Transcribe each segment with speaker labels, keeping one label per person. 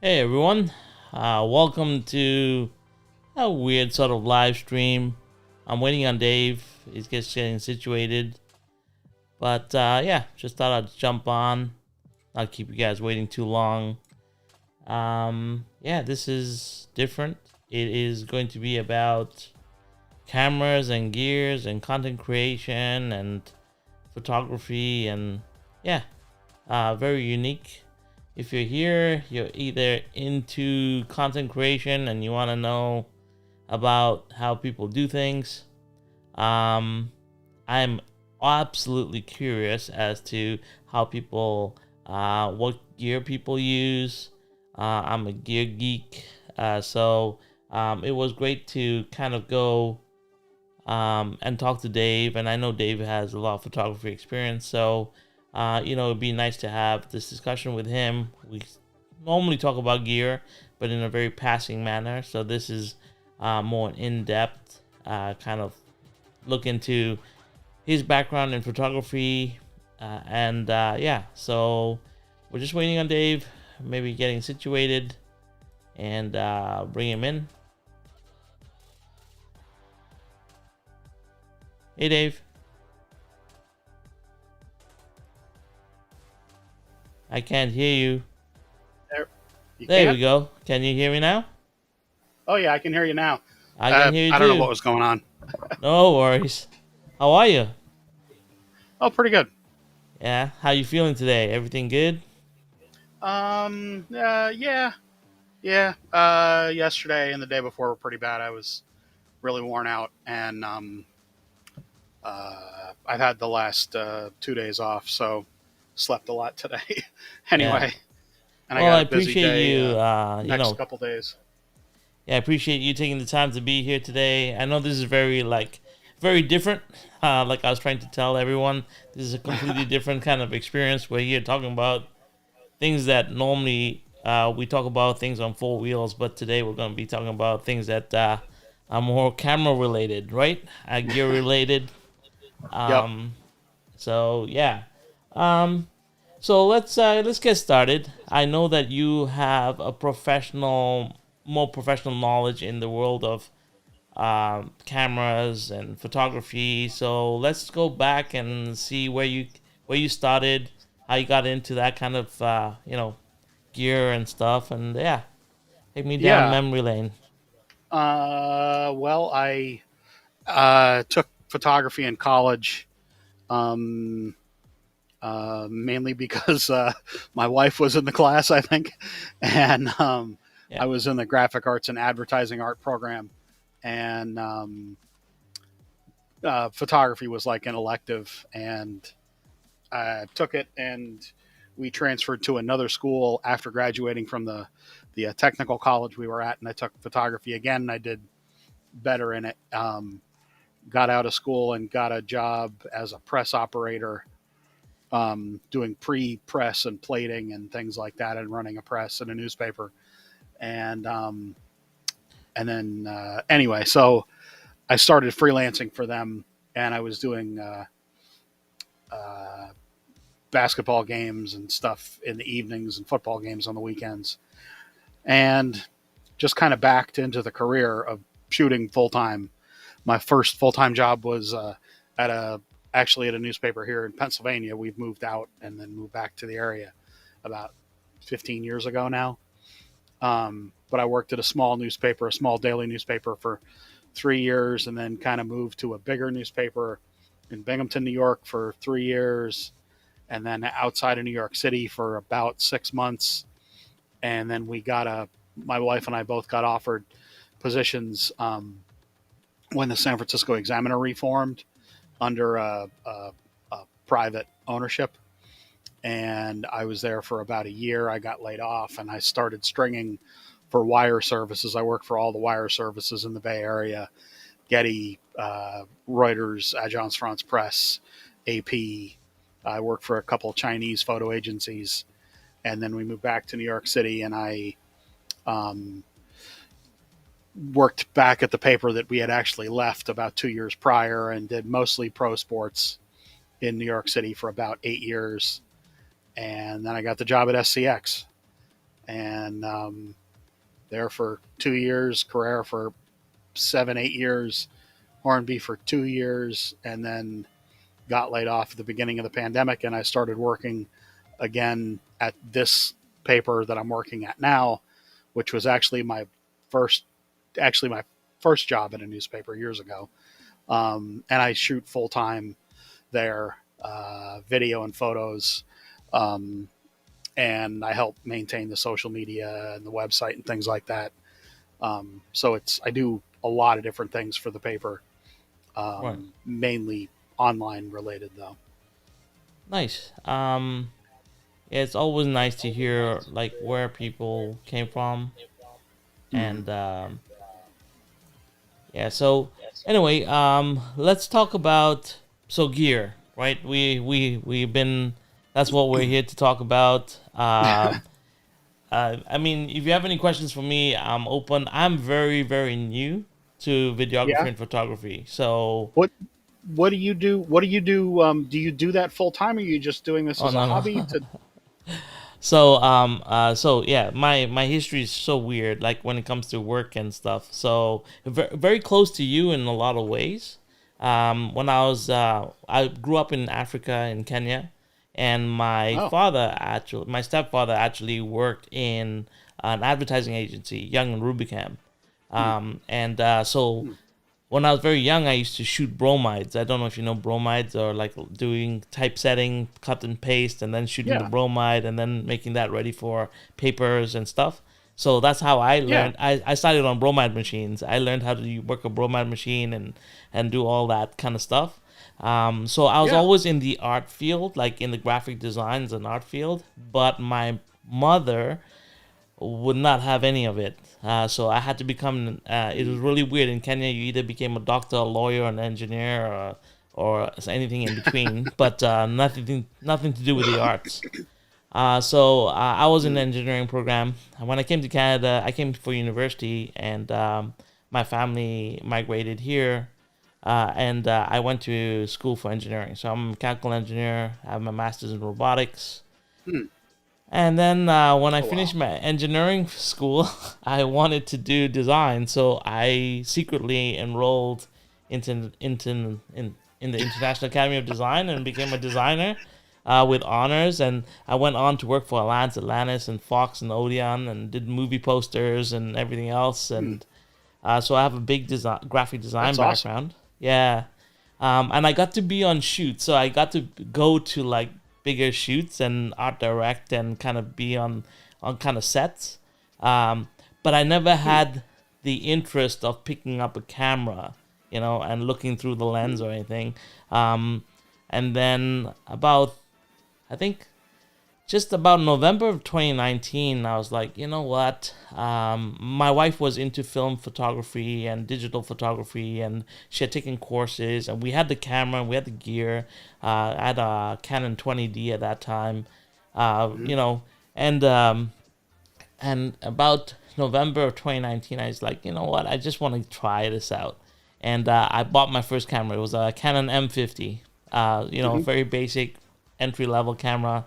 Speaker 1: Hey everyone, welcome to a weird sort of live stream. I'm waiting on Dave. He's just getting situated. But yeah, just thought I'd jump on. Not keep you guys waiting too long. Yeah, this is different. It is going to be about cameras and gears and content creation and photography and yeah, very unique. If you're here, you're either into content creation and you want to know about how people do things. Um, I'm absolutely curious as to how people, what gear people use. I'm a gear geek, so it was great to kind of go and talk to Dave. And I know Dave has a lot of photography experience, so it'd be nice to have this discussion with him. We normally talk about gear, but in a very passing manner. So this is more in depth, kind of look into his background in photography, and yeah. So we're just waiting on Dave, maybe getting situated, and bring him in. Hey, Dave. I can't hear you.
Speaker 2: There, you
Speaker 1: There
Speaker 2: can't?
Speaker 1: we go. Can you hear me now?
Speaker 2: Oh yeah, I can hear you now.
Speaker 1: I can hear you
Speaker 2: I don't know
Speaker 1: too.
Speaker 2: what was going on.
Speaker 1: No worries. How are you?
Speaker 2: Oh, pretty good.
Speaker 1: Yeah. How you feeling today? Everything good?
Speaker 2: Yeah, yeah. Yesterday and the day before were pretty bad. I was really worn out, and I've had the last 2 days off, so slept a lot today.
Speaker 1: Yeah.
Speaker 2: Anyway, and I
Speaker 1: Well, I
Speaker 2: got a busy
Speaker 1: appreciate
Speaker 2: day
Speaker 1: you.
Speaker 2: next couple days.
Speaker 1: Yeah, I appreciate you taking the time to be here today. I know this is very different. Like I was trying to tell everyone, this is a completely different kind of experience. We're here talking about things that normally we talk about things on four wheels, but today we're going to be talking about things that are more camera related, right? Gear related.
Speaker 2: Yep.
Speaker 1: Um, so yeah. Um, so let's get started. I know that you have more professional knowledge in the world of cameras and photography. So let's go back and see where you started, how you got into that kind of gear and stuff, and yeah, take me down
Speaker 2: Yeah.
Speaker 1: memory lane.
Speaker 2: Well, I took photography in college. Um, Mainly because my wife was in the class, I think, and
Speaker 1: Yeah,
Speaker 2: I was in the graphic arts and advertising art program, and photography was like an elective, and I took it, and we transferred to another school after graduating from the technical college we were at, and I took photography again, and I did better in it. Got out of school and got a job as a press operator, doing pre-press and plating and things like that, and running a press and a newspaper. And anyway, so I started freelancing for them, and I was doing uh, basketball games and stuff in the evenings and football games on the weekends, and just kind of backed into the career of shooting full time. My first full time job was at a actually at a newspaper here in Pennsylvania. We've moved out and then moved back to the area about 15 years ago now. But I worked at a small newspaper, a small daily newspaper for 3 years, and then kind of moved to a bigger newspaper in Binghamton, New York for 3 years, and then outside of New York City for about 6 months. And then my wife and I both got offered positions when the San Francisco Examiner reformed under a private ownership. And I was there for about a year. I got laid off, and I started stringing for wire services. I worked for all the wire services in the Bay Area: Getty, Reuters, Agence France Presse, AP. I worked for a couple of Chinese photo agencies, and then we moved back to New York City, and I um, worked back at the paper that we had actually left about 2 years prior, and did mostly pro sports in New York City for about 8 years. And then I got the job at SCX, and there for 2 years, Carrera for 7, 8 years, Hornby for 2 years, and then got laid off at the beginning of the pandemic, and I started working again at this paper that I'm working at now, which was first, actually my first job in a newspaper years ago. And I shoot full time there, video and photos, um, and I help maintain the social media and the website and things like that. So I do a lot of different things for the paper,
Speaker 1: Right.
Speaker 2: mainly online related though.
Speaker 1: Nice. Yeah, it's always nice to hear like where people came from,
Speaker 2: Mm-hmm.
Speaker 1: and yeah. So anyway, let's talk about gear, right? We've been. That's what we're here to talk about. I mean, if you have any questions for me, I'm open. I'm very, very new to videography
Speaker 2: Yeah.
Speaker 1: and photography. So,
Speaker 2: What What do you do? What do you do? Do you do that full time, or are you just doing this
Speaker 1: oh
Speaker 2: as a
Speaker 1: no,
Speaker 2: hobby?
Speaker 1: no.
Speaker 2: To
Speaker 1: So yeah, my history is so weird, like when it comes to work and stuff. So very close to you in a lot of ways. When I grew up in Africa in Kenya, and
Speaker 2: oh,
Speaker 1: my stepfather actually worked in an advertising agency, Young and Rubicam.
Speaker 2: hmm,
Speaker 1: And so
Speaker 2: hmm.
Speaker 1: when I was very young, I used to shoot bromides. I don't know if you know bromides, or like doing typesetting, cut and paste, and then shooting the
Speaker 2: Yeah,
Speaker 1: bromide and then making that ready for papers and stuff. So that's how I
Speaker 2: yeah,
Speaker 1: learned. I started on bromide machines. I learned how to work a bromide machine and do all that kind of stuff. So I was
Speaker 2: yeah.
Speaker 1: always in the art field, like in the graphic designs and art field. But my mother would not have any of it. So I had to become. It was
Speaker 2: Mm.
Speaker 1: really weird in Kenya. You either became a doctor, a lawyer, an engineer, or anything in between, but nothing to do with the arts. So I was in the
Speaker 2: Mm.
Speaker 1: engineering program. When I came to Canada, I came for university, and my family migrated here. And I went to school for engineering. So I'm a mechanical engineer. I have my master's in robotics.
Speaker 2: Mm.
Speaker 1: And then when I
Speaker 2: Oh wow.
Speaker 1: finished my engineering school, I wanted to do design, so I secretly enrolled in the International Academy of Design and became a designer with honors. And I went on to work for Atlantis, and Fox, and Odeon, and did movie posters and everything else.
Speaker 2: Mm.
Speaker 1: And so I have a big graphic design
Speaker 2: That's awesome.
Speaker 1: background. Yeah, and I got to be on shoots, so I got to go to like bigger shoots and art direct and kind of be on kind of sets. Um, but I never
Speaker 2: Mm.
Speaker 1: had the interest of picking up a camera, and looking through the lens
Speaker 2: Mm.
Speaker 1: or anything. Um, and then about, I think, just about November of 2019, I was like, you know what? My wife was into film photography and digital photography, and she had taken courses, and we had the camera, we had the gear. I had a Canon 20D at that time,
Speaker 2: Mm.
Speaker 1: you know, and about November of 2019, I was like, you know what? I just want to try this out. And I bought my first camera. It was a Canon M50,
Speaker 2: Mm-hmm.
Speaker 1: very basic entry level camera.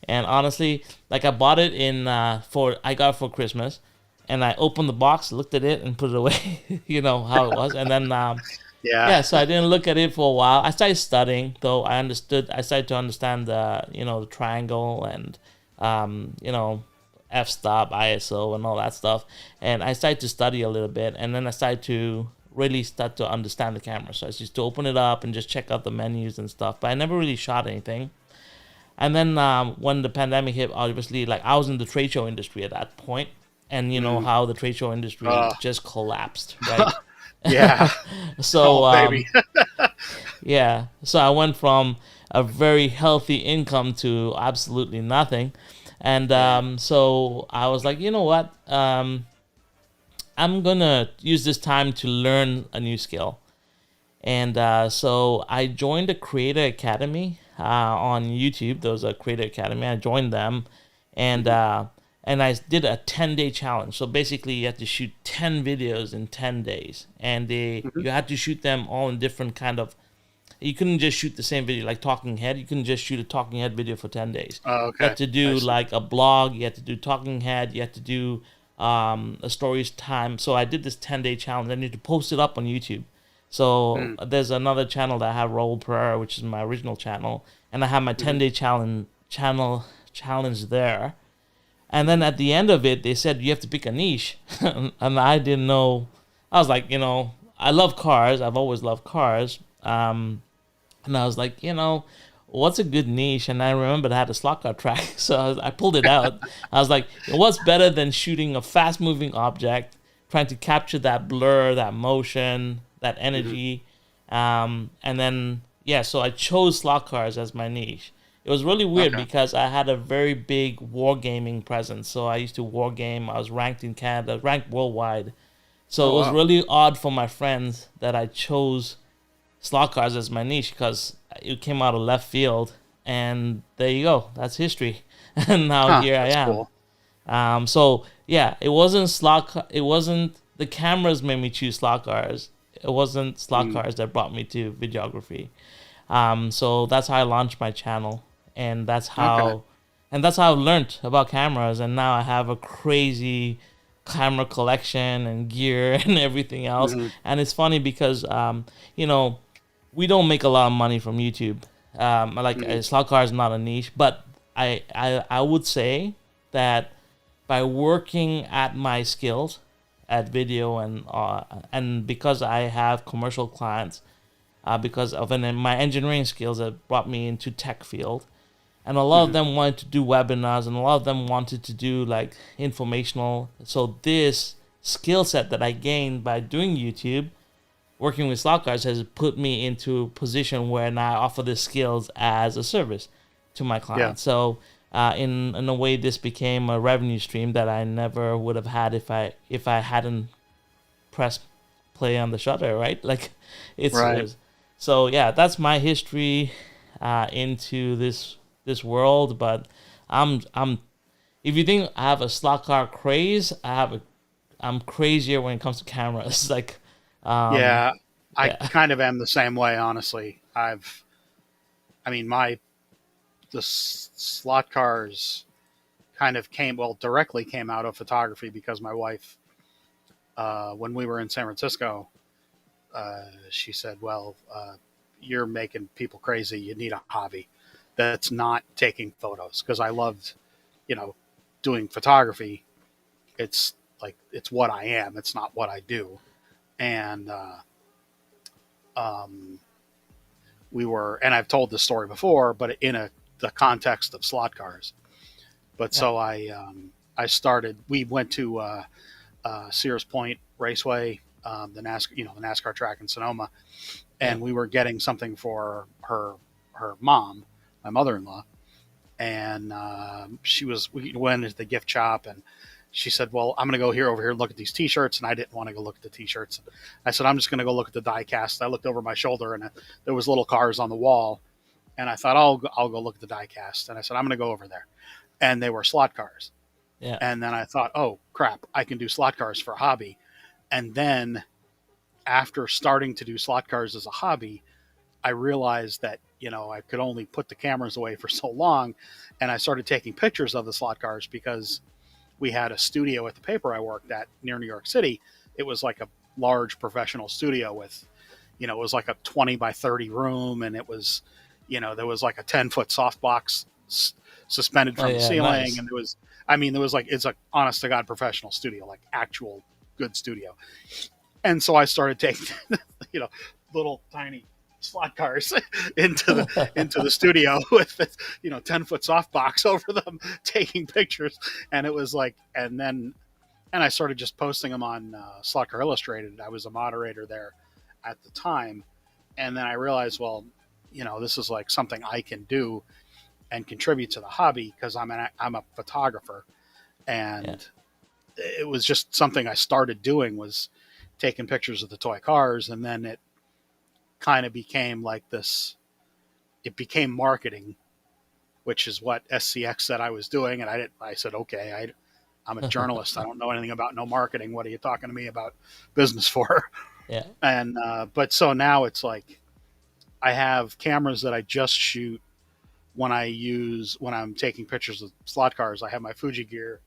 Speaker 1: And honestly, like I bought it I got it for Christmas, and I opened the box, looked at it, and put it away. You know how it was. And then
Speaker 2: Yeah.
Speaker 1: yeah, so I didn't look at it for a while. I started studying, though. I started to understand the triangle and f-stop, ISO, and all that stuff. And I started to study a little bit, and then I started to really start to understand the camera. So I used to open it up and just check out the menus and stuff. But I never really shot anything. And then when the pandemic hit, obviously, like I was in the trade show industry at that point, and you know
Speaker 2: Mm.
Speaker 1: how the trade show industry
Speaker 2: Uh,
Speaker 1: just collapsed, right?
Speaker 2: yeah.
Speaker 1: So
Speaker 2: Oh baby.
Speaker 1: yeah, so I went from a very healthy income to absolutely nothing, and
Speaker 2: Yeah.
Speaker 1: so I was like, you know what, I'm gonna use this time to learn a new skill. And so I joined a Creator Academy on YouTube. There was a Creator Academy. I joined them, and
Speaker 2: Mm-hmm.
Speaker 1: uh, and I did a 10-day challenge. So basically, you had to shoot 10 videos in 10 days, and
Speaker 2: Mm-hmm.
Speaker 1: you had to shoot them all in different kind of you couldn't just shoot the same video like talking head. You couldn't just shoot a talking head video for 10 days.
Speaker 2: Oh,
Speaker 1: You had
Speaker 2: okay.
Speaker 1: to
Speaker 2: I
Speaker 1: do
Speaker 2: see.
Speaker 1: like a blog, you had to do talking head, you had to do a stories time. So I did this 10-day challenge. I need to post it up on YouTube. So
Speaker 2: Mm,
Speaker 1: there's another channel that I have, Roll Per, which is my original channel, and I have my
Speaker 2: hmm
Speaker 1: 10-day challenge there. And then at the end of it, they said you have to pick a niche, and I didn't know. I was like, I love cars. I've always loved cars. And I was like, what's a good niche? And I remembered I had a slot car track, so I pulled it out. I was like, what's better than shooting a fast-moving object, trying to capture that blur, that motion, that
Speaker 2: hmm
Speaker 1: energy, and then yeah, so I chose slot cars as my niche. It was really weird
Speaker 2: Okay.
Speaker 1: because I had a very big wargaming presence. So I used to wargame. I was ranked in Canada, ranked worldwide. So
Speaker 2: Oh,
Speaker 1: it was
Speaker 2: wow.
Speaker 1: really odd for my friends that I chose slot cars as my niche because it came out of left field. And there you go. That's history. And now
Speaker 2: Huh.
Speaker 1: here I
Speaker 2: That's
Speaker 1: am.
Speaker 2: cool.
Speaker 1: So yeah, it wasn't it wasn't the cameras made me choose slot cars. It wasn't slot
Speaker 2: Mm,
Speaker 1: cars that brought me to videography. So that's how I launched my channel, and
Speaker 2: okay.
Speaker 1: that's how I learned about cameras. And now I have a crazy camera collection and gear and everything else.
Speaker 2: hmm
Speaker 1: And it's funny because you know, we don't make a lot of money from YouTube. Like
Speaker 2: hmm
Speaker 1: slot car is not a niche, but I would say that by working at my skills at video and because I have commercial clients, because of my engineering skills that brought me into tech field, and a lot of
Speaker 2: hmm
Speaker 1: them wanted to do webinars and a lot of them wanted to do like informational. So this skill set that I gained by doing YouTube, working with slot cars, has put me into a position where now I offer the skills as a service to my
Speaker 2: Yeah.
Speaker 1: clients. So in a way, this became a revenue stream that I never would have had if I hadn't pressed play on the shutter, right? Like
Speaker 2: Right.
Speaker 1: it's so yeah, that's my history into this world. But I'm if you think I have a slot car craze, I'm crazier when it comes to cameras. Like um
Speaker 2: Yeah. I
Speaker 1: yeah.
Speaker 2: kind of am the same way, honestly. I mean, the slot cars kind of directly came out of photography because my wife, when we were in San Francisco, she said, "Well, you're making people crazy. You need a hobby that's not taking photos." Because I loved, you know, doing photography. It's like it's what I am. It's not what I do. And um, and I've told this story before, but in the context of slot cars. But
Speaker 1: Yeah.
Speaker 2: so I started. We went to Sears Point Raceway, the NASCAR track in Sonoma,
Speaker 1: Yeah.
Speaker 2: and we were getting something for her mom, my mother-in-law, and we went into the gift shop, and she said, "Well, I'm going to go over here and look at these T-shirts," and I didn't want to go look at the T-shirts. I said, "I'm just going to go look at the die cast." I looked over my shoulder, and there was little cars on the wall, and I thought, I'll go look at the die cast, and I said, "I'm going to go over there," and they were slot cars,
Speaker 1: Yeah.
Speaker 2: and then I thought, "Oh crap, I can do slot cars for a hobby," and then after starting to do slot cars as a hobby, I realized that I could only put the cameras away for so long, and I started taking pictures of the slot cars because we had a studio at the paper I worked at near New York City. It was like a large professional studio with, it was like a 20 by 30 room, and it was, there was like a 10-foot softbox suspended
Speaker 1: Oh
Speaker 2: from the
Speaker 1: yeah,
Speaker 2: ceiling,
Speaker 1: nice.
Speaker 2: and there was like it's a honest to god professional studio, like actual good studio. And so I started taking, you know, little tiny slot cars into the studio with 10-foot softbox over them, taking pictures, and it was like, and I started just posting them on Slot Car Illustrated. I was a moderator there at the time, and then I realized, well, this is like something I can do and contribute to the hobby because I'm a photographer,
Speaker 1: Yeah.
Speaker 2: and it was just something I started doing was taking pictures of the toy cars, and then it kind of became like this. It became marketing, which is what SCX said I was doing, and I said, okay, I'm a journalist. I don't know anything about no marketing. What are you talking to me about business for?
Speaker 1: Yeah.
Speaker 2: And but so now it's like I have cameras that I just shoot when I'm taking pictures of slot cars. I have my Fuji gear.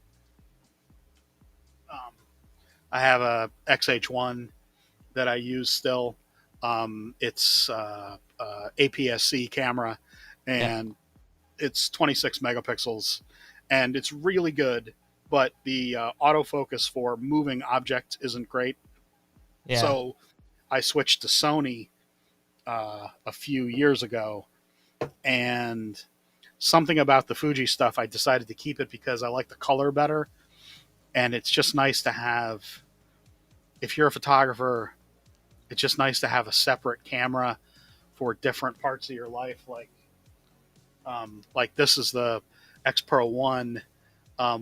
Speaker 2: Um, I have a XH1 that I use still. It's APS-C camera,
Speaker 1: Yeah.
Speaker 2: and it's 26 megapixels, and it's really good. But the autofocus for moving objects isn't great.
Speaker 1: Yeah.
Speaker 2: So I switched to Sony a few years ago, and something about the Fuji stuff, I decided to keep it because I like the color better, and it's just nice to have. If you're a photographer, it's just nice to have a separate camera for different parts of your life. Like this is the X Pro One,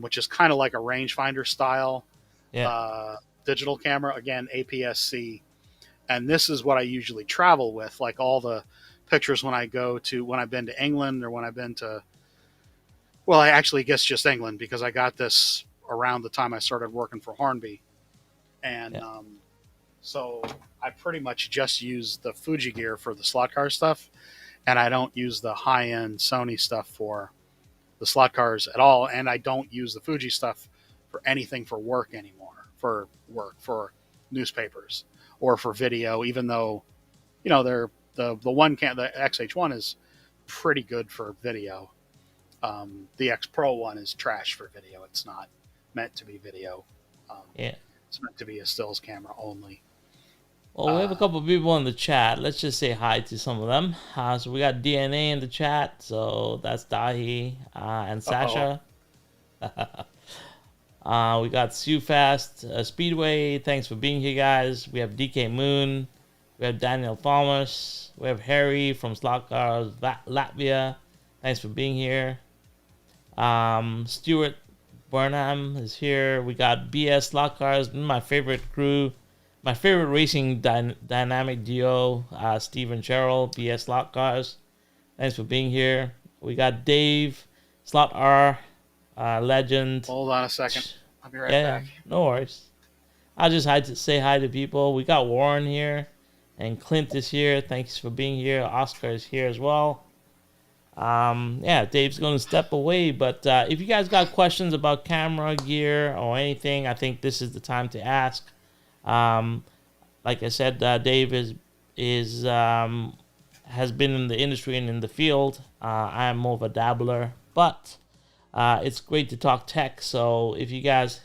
Speaker 2: which is kind of like a rangefinder style
Speaker 1: Yeah.
Speaker 2: uh, digital camera. Again, APS-C, and this is what I usually travel with. Like all the pictures when I've been to England, or when I've been to, well, I actually guess just England, because I got this around the time I started working for Hornby, and
Speaker 1: Yeah.
Speaker 2: so I pretty much just use the Fuji gear for the slot car stuff, and I don't use the high end Sony stuff for the slot cars at all, and I don't use the Fuji stuff for anything for work anymore. For newspapers or for video, even though they're the XH1 is pretty good for video. The X Pro one is trash for video. It's not meant to be video. Um,
Speaker 1: Yeah.
Speaker 2: it's meant to be a stills camera only.
Speaker 1: Well, we have a
Speaker 2: Uh,
Speaker 1: couple of people in the chat. Let's just say hi to some of them. So we got DNA in the chat. So that's Dahi and
Speaker 2: oh,
Speaker 1: Sasha. We got Sue Fast Speedway. Thanks for being here, guys. We have DK Moon. We have Daniel Thomas. We have Harry from Slot Cars Latvia. Thanks for being here. Stuart Burnham is here. We got BS Slot Cars, my favorite crew. My favorite racing dynamic duo, Steve and Cheryl, BS Slot Cars. Thanks for being here. We got Dave, Slot R, Legend.
Speaker 2: hold on a second. I'll be right
Speaker 1: Yeah,
Speaker 2: back.
Speaker 1: no worries. I'll just say hi to people. We got Warren here, and Clint is here. Thanks for being here. Oscar is here as well. Yeah, Dave's going to step away, but if you guys got questions about camera gear or anything, I think this is the time to ask. Um, like I said, Dave is has been in the industry and in the field. I am more of a dabbler, but it's great to talk tech. So if you guys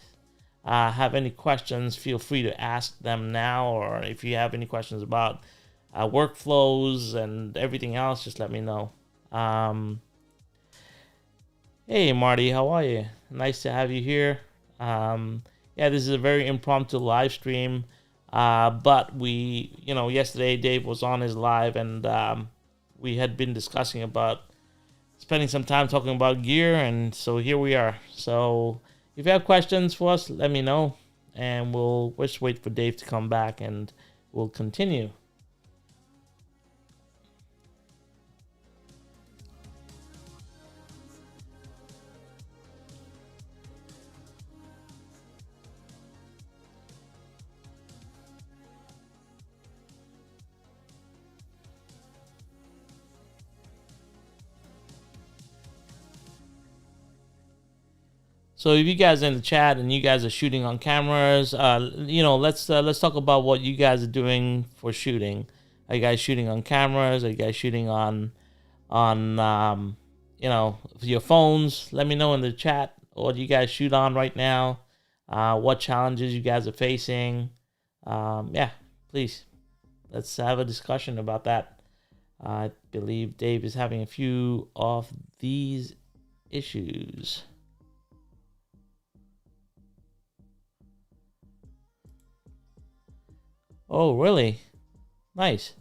Speaker 1: have any questions, feel free to ask them now, or if you have any questions about workflows and everything else, just let me know. Hey Marty, how are you? Nice to have you here. Yeah, this is a very impromptu live stream. But yesterday Dave was on his live, and we had been discussing about spending some time talking about gear, and so here we are. So if you have questions for us, let me know, and we'll just wait for Dave to come back, and we'll continue. So if you guys are in the chat and you guys are shooting on cameras, let's talk about what you guys are doing for shooting. Are you guys shooting on cameras? Are you guys shooting on your phones? Let me know in the chat. What do you guys shoot on right now? What challenges you guys are facing? Yeah, please, let's have a discussion about that. I believe Dave is having a few of these issues. Oh, really? Nice.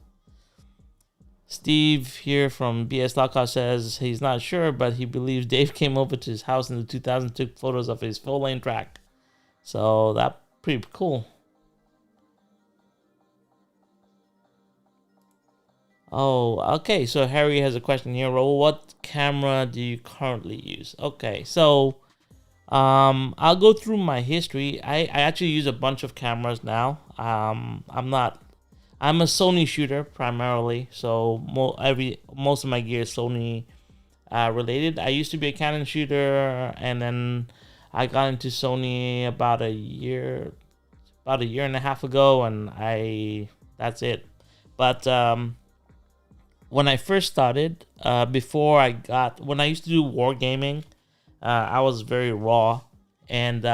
Speaker 1: Steve here from BS Lockout says he's not sure, but he believes Dave came over to his house in the 2000s, took photos of his full lane track. So that's pretty cool. Oh, okay. So Harry has a question here. Raul, what camera do you currently use? Okay, so I'll go through my history. I actually use a bunch of cameras now. I'm I'm a Sony shooter primarily, so most of my gear is Sony related. I used to be a Canon shooter, and then I got into Sony about a year and a half ago, and that's it. But when I first started, when I used to do wargaming, I was very raw, and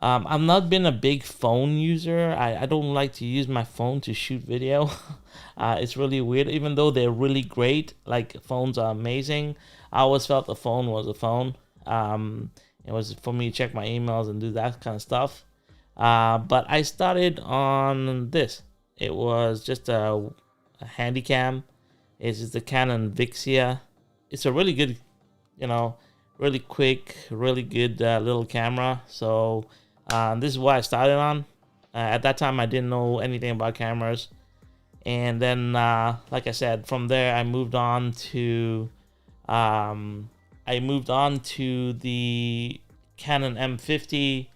Speaker 1: I've not been a big phone user. I don't like to use my phone to shoot video. It's really weird, even though they're really great. Like, phones are amazing. I always felt the phone was a phone. It was for me to check my emails and do that kind of stuff. But I started on this. It was just a handy cam. It's just the Canon Vixia. It's a really good, really quick, really good little camera. So this is what I started on. At that time, I didn't know anything about cameras. And then, like I said, from there I moved on to the Canon M50,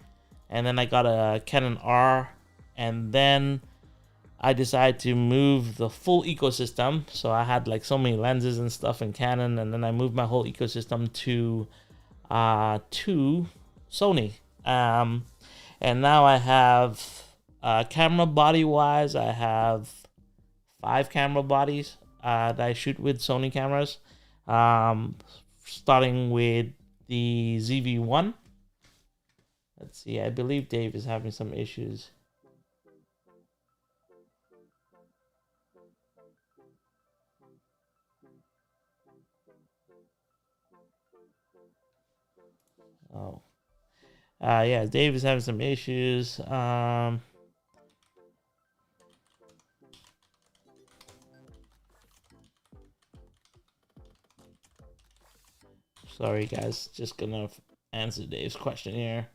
Speaker 1: and then I got a Canon R, and then I decided to move the full ecosystem. So I had like so many lenses and stuff in Canon, and then I moved my whole ecosystem to Sony. And now I have camera body wise, I have 5 camera bodies that I shoot with Sony cameras. Starting with the ZV-1. Let's see, I believe Dave is having some issues. Oh. Yeah, Dave is having some issues. Sorry, guys. Just gonna answer Dave's question here.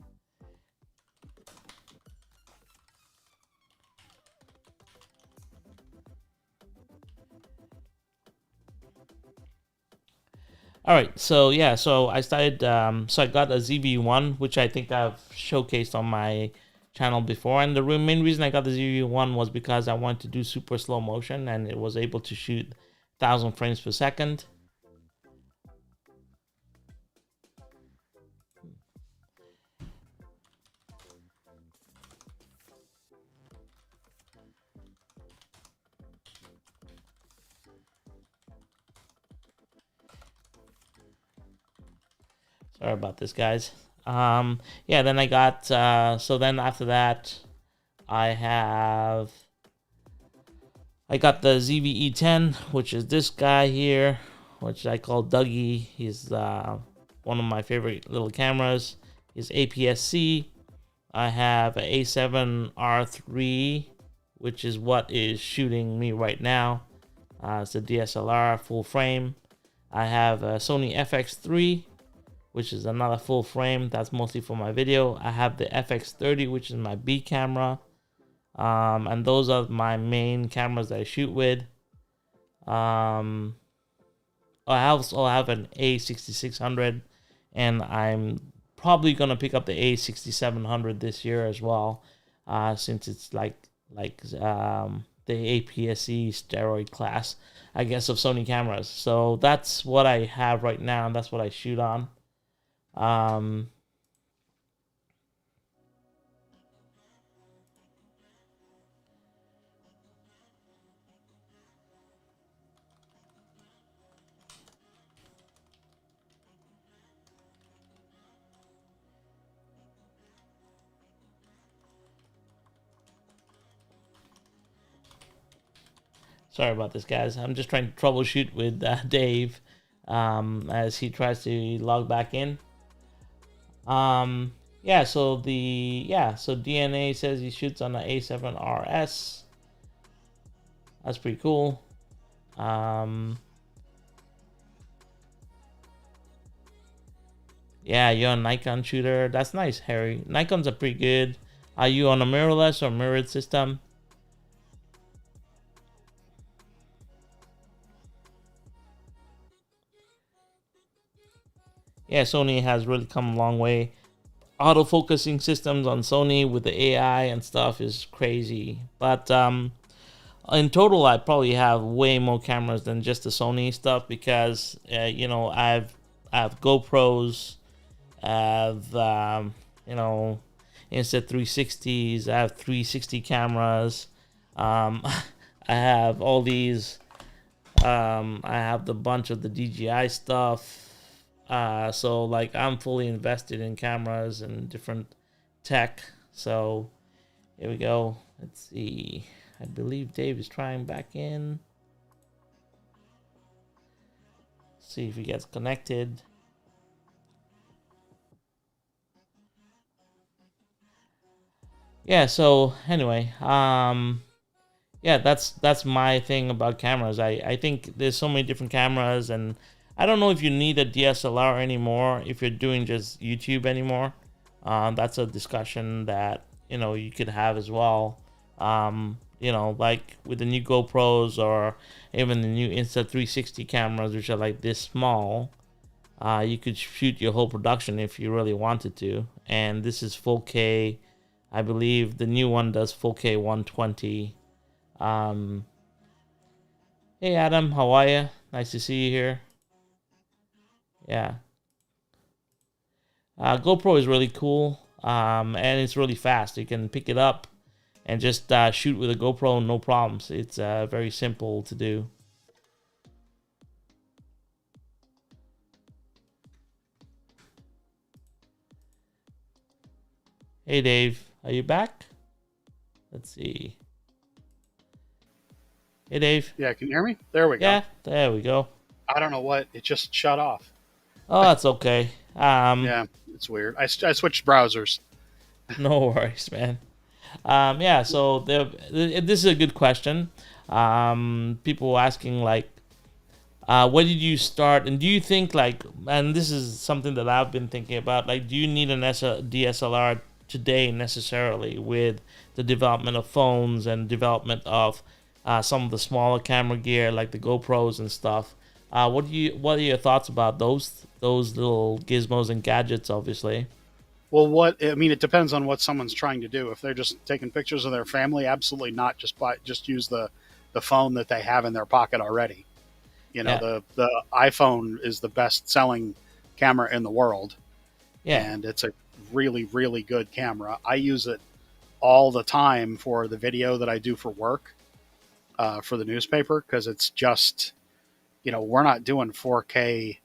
Speaker 1: All right, so yeah, so I started. So I got a ZV-1, which I think I've showcased on my channel before, and the main reason I got the ZV-1 was because I wanted to do super slow motion, and it was able to shoot 1,000 frames per second. Sorry about this, guys. Yeah, then I got, so then after that, I got the ZV-E10, which is this guy here, which I call Dougie. He's one of my favorite little cameras. He's APS-C. I have an A7R3, which is what is shooting me right now. It's a DSLR full frame. I have a Sony FX3, which is another full frame. That's mostly for my video. I have the FX30, which is my B camera. And those are my main cameras that I shoot with. I also have an A6600, and I'm probably gonna pick up the A6700 this year as well, since it's like the APS-C steroid class, I guess, of Sony cameras. So that's what I have right now, and that's what I shoot on. Sorry about this, guys. I'm just trying to troubleshoot with Dave as he tries to log back in. Yeah, so DNA says he shoots on the A7RS. That's pretty cool. Yeah, you're a Nikon shooter. That's nice, Harry. Nikons are pretty good. Are you on a mirrorless or mirrored system? Yeah, Sony has really come a long way. Autofocusing systems on Sony with the AI and stuff is crazy. But In total, I probably have way more cameras than just the Sony stuff because I have GoPros, I have you know Insta 360s. I have 360 cameras. I have all these. I have the bunch of the DJI stuff. So like I'm fully invested in cameras and different tech. So here we go. Let's see. I believe Dave is trying back in. See if he gets connected. Yeah, so anyway, yeah, that's my thing about cameras. I think there's so many different cameras, and I don't know if you need a DSLR anymore if you're doing just YouTube anymore. That's a discussion that you could have as well. Like with the new GoPros or even the new Insta 360 cameras, which are like this small. You could shoot your whole production if you really wanted to, and this is 4K. I believe the new one does 4K 120. um, hey Adam, how are you? Nice to see you here. Yeah, GoPro is really cool, and it's really fast. You can pick it up and just shoot with a GoPro, no problems. It's very simple to do. Hey Dave, are you back? Let's see. Hey Dave.
Speaker 2: Yeah, can you hear me? There we go.
Speaker 1: Yeah, there we go.
Speaker 2: I don't know what it just shut off.
Speaker 1: Oh, that's okay.
Speaker 2: Yeah, it's weird. I switched browsers.
Speaker 1: No worries, man. Yeah, so this is a good question. People asking like, when did you start, and do you think like, and this is something that I've been thinking about, like, do you need an DSLR today necessarily with the development of phones and development of some of the smaller camera gear like the GoPros and stuff? What are your thoughts about those little gizmos and gadgets? Obviously,
Speaker 2: Well, it depends on what someone's trying to do. If they're just taking pictures of their family, absolutely not. Just use the phone that they have in their pocket already.
Speaker 1: yeah,
Speaker 2: The iPhone is the best selling camera in the world,
Speaker 1: yeah,
Speaker 2: and it's a really really good camera. I use it all the time for the video that I do for work, for the newspaper, because it's just we're not doing 4K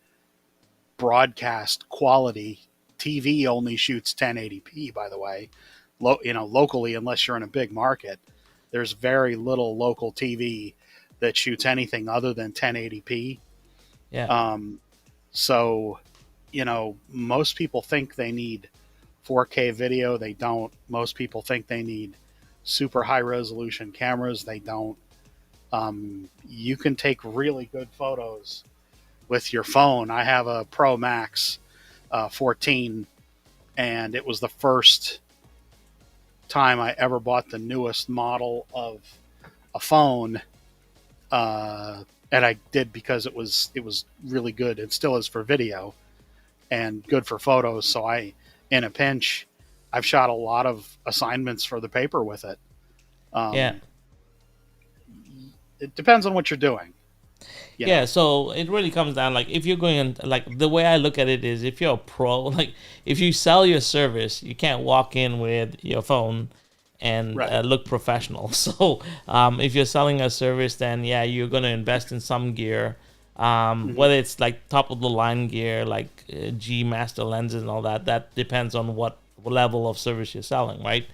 Speaker 2: broadcast quality. TV only shoots 1080p, by the way. Locally, unless you're in a big market, there's very little local TV that shoots anything other than 1080p.
Speaker 1: yeah,
Speaker 2: So, most people think they need 4K video. They don't. Most people think they need super high resolution cameras. They don't. You can take really good photos with your phone. I have a Pro Max 14, and it was the first time I ever bought the newest model of a phone, and I did because it was really good. It still is for video and good for photos. So in a pinch, I've shot a lot of assignments for the paper with it.
Speaker 1: yeah.
Speaker 2: Um, it depends on what you're doing. You
Speaker 1: Yeah,
Speaker 2: know,
Speaker 1: so it really comes down like if you're going in, like the way I look at it is if you're a pro, like if you sell your service, you can't walk in with your phone and
Speaker 2: right?
Speaker 1: look professional. So if you're selling a service, then yeah, you're going to invest in some gear,
Speaker 2: Hmm.
Speaker 1: whether it's like top of the line gear like G Master lenses and all that. That depends on what level of service you're selling, right?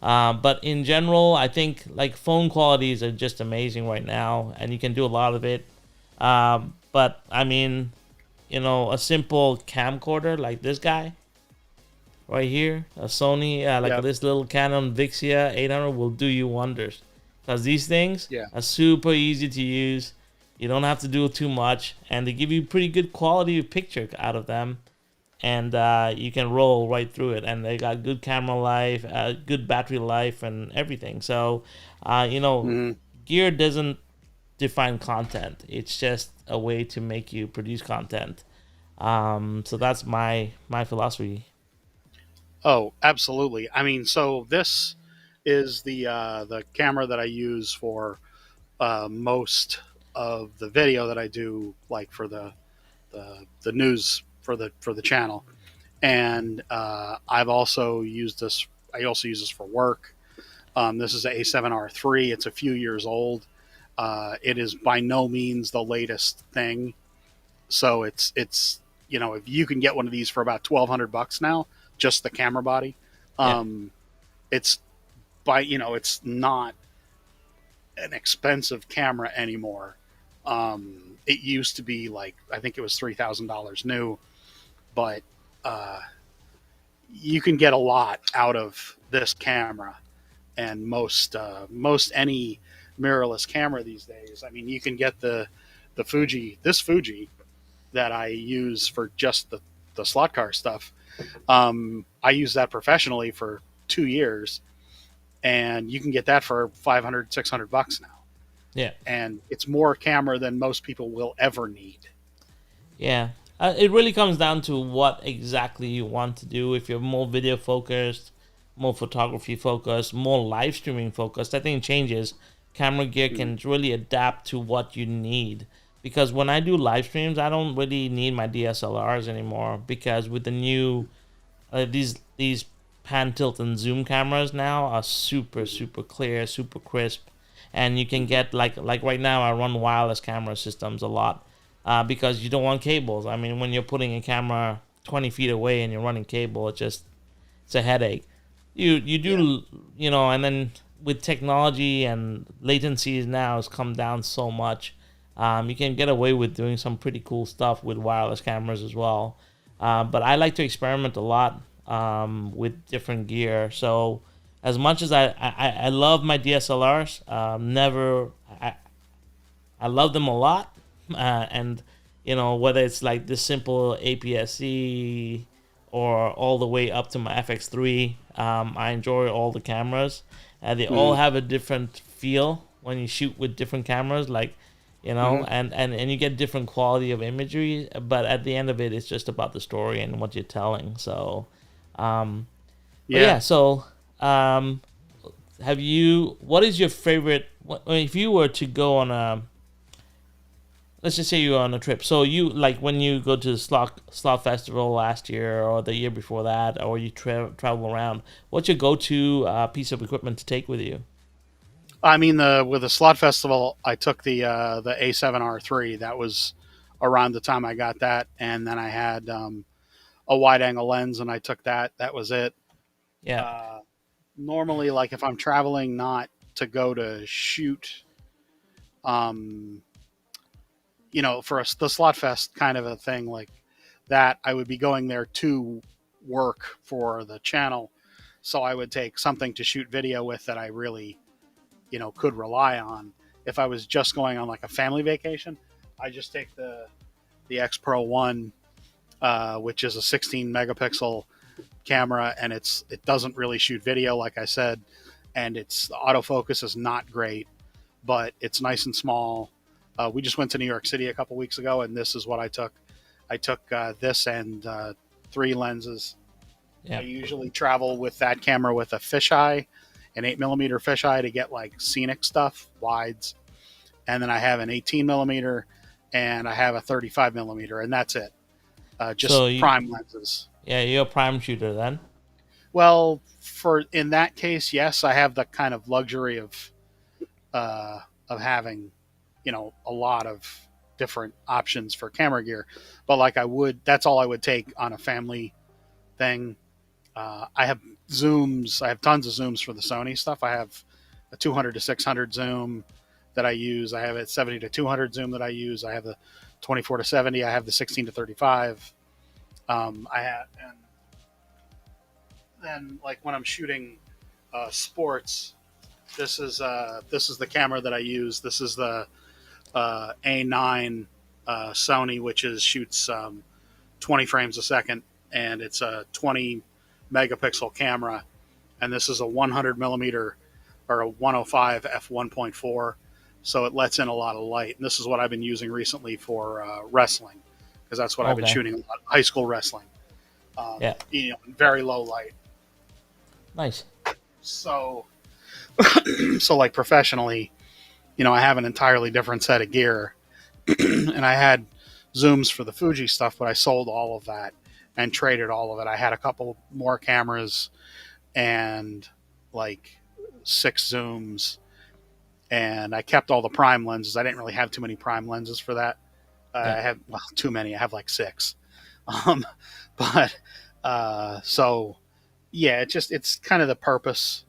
Speaker 1: But in general, I think like phone qualities are just amazing right now, and you can do a lot of it. But I mean, a simple camcorder like this guy right here, a Sony, like
Speaker 2: Yeah,
Speaker 1: this little Canon Vixia 800 will do you wonders. Because these things
Speaker 2: yeah.
Speaker 1: are super easy to use. You don't have to do too much, and they give you pretty good quality of picture out of them. And you can roll right through it. And they got good camera life, good battery life, and everything. So, uh, you know,
Speaker 2: Hmm.
Speaker 1: gear doesn't define content. It's just a way to make you produce content. So that's my philosophy.
Speaker 2: Oh, absolutely. I mean, so this is the camera that I use for most of the video that I do, like for the news for the channel. And I've also used this. I also use this for work. This is a A7R3. It's a few years old. It is by no means the latest thing. So it's if you can get one of these for about $1,200 now, just the camera body,
Speaker 1: Yeah.
Speaker 2: um, it's it's not an expensive camera anymore. It used to be like I think it was $3,000 new, but uh, you can get a lot out of this camera and most any mirrorless camera these days. I mean, you can get the Fuji that I use for just the slot car stuff. I use that professionally for 2 years, and you can get that for 500, $600 now.
Speaker 1: Yeah.
Speaker 2: And it's more camera than most people will ever need.
Speaker 1: Yeah. It really comes down to what exactly you want to do. If you're more video focused, more photography focused, more live streaming focused, I think it changes. Camera gear
Speaker 2: Mm.
Speaker 1: can really adapt to what you need. Because when I do live streams, I don't really need my DSLRs anymore. Because with the new these pan tilt and zoom cameras now are super clear, super crisp, and you can get like right now I run wireless camera systems a lot because you don't want cables. I mean, when you're putting a camera 20 feet away and you're running cable, it's a headache. You
Speaker 2: Yeah.
Speaker 1: do and then with technology and latencies now has come down so much. You can get away with doing some pretty cool stuff with wireless cameras as well. But I like to experiment a lot with different gear. So as much as I love my DSLRs, never I love them a lot, and whether it's like this simple APS-C or all the way up to my FX3, I enjoy all the cameras. They all
Speaker 2: Mm-hmm.
Speaker 1: have a different feel when you shoot with different cameras, like
Speaker 2: Mm-hmm.
Speaker 1: and you get different quality of imagery. But at the end of it, it's just about the story and what you're telling. So, um, but
Speaker 2: Yeah.
Speaker 1: yeah, so um, have you? What is your favorite? If you were to go on a, let's just say you're on a trip. So you like when you go to the slot festival last year or the year before that, or you travel around. What's your go-to piece of equipment to take with you?
Speaker 2: I mean, the with the slot festival, I took the A7R3. That was around the time I got that, and then I had a wide angle lens, and I took that. That was it.
Speaker 1: Yeah.
Speaker 2: Uh, Normally, like if I'm traveling not to go to shoot, um, for the slot fest kind of a thing like that, I would be going there to work for the channel. So I would take something to shoot video with that I really, could rely on. If I was just going on like a family vacation, I just take the X Pro One, which is a 16 megapixel camera, and it doesn't really shoot video, like I said, and its the autofocus is not great, but it's nice and small. We just went to New York City a couple weeks ago, and this is what I took. I took this and three lenses. I
Speaker 1: Yeah.
Speaker 2: usually travel with that camera with a fisheye, an 8 millimeter fisheye to get like scenic stuff, wides, and then I have an 18 millimeter and I have a 35 millimeter, and that's it.
Speaker 1: So
Speaker 2: Just prime lenses.
Speaker 1: yeah, you're a prime shooter then.
Speaker 2: Well, for in that case, yes, I have the kind of luxury of having, a lot of different options for camera gear. But like that's all I would take on a family thing. I have zooms. I have tons of zooms for the Sony stuff. I have a 200 to 600 zoom that I use. I have a 70 to 200 zoom that I use. I have the 24 to 70. I have the 16 to 35. I have, and then like when I'm shooting sports, this is the camera that I use. This is the A9 Sony, which shoots 20 frames a second, and it's a 20 megapixel camera. And this is a 100 millimeter or a 105 f1.4, so it lets in a lot of light. And this is what I've been using recently for wrestling, because that's what I've been
Speaker 1: Okay.
Speaker 2: shooting a lot, high school wrestling.
Speaker 1: Yeah.
Speaker 2: Very low light.
Speaker 1: Nice.
Speaker 2: So, so like professionally, I have an entirely different set of gear, and I had zooms for the Fuji stuff, but I sold all of that and traded all of it. I had a couple more cameras and like 6 zooms, and I kept all the prime lenses. I didn't really have too many prime lenses for that.
Speaker 1: Yeah.
Speaker 2: I have too many. I have like 6. Um, but so yeah, it's kind of the purpose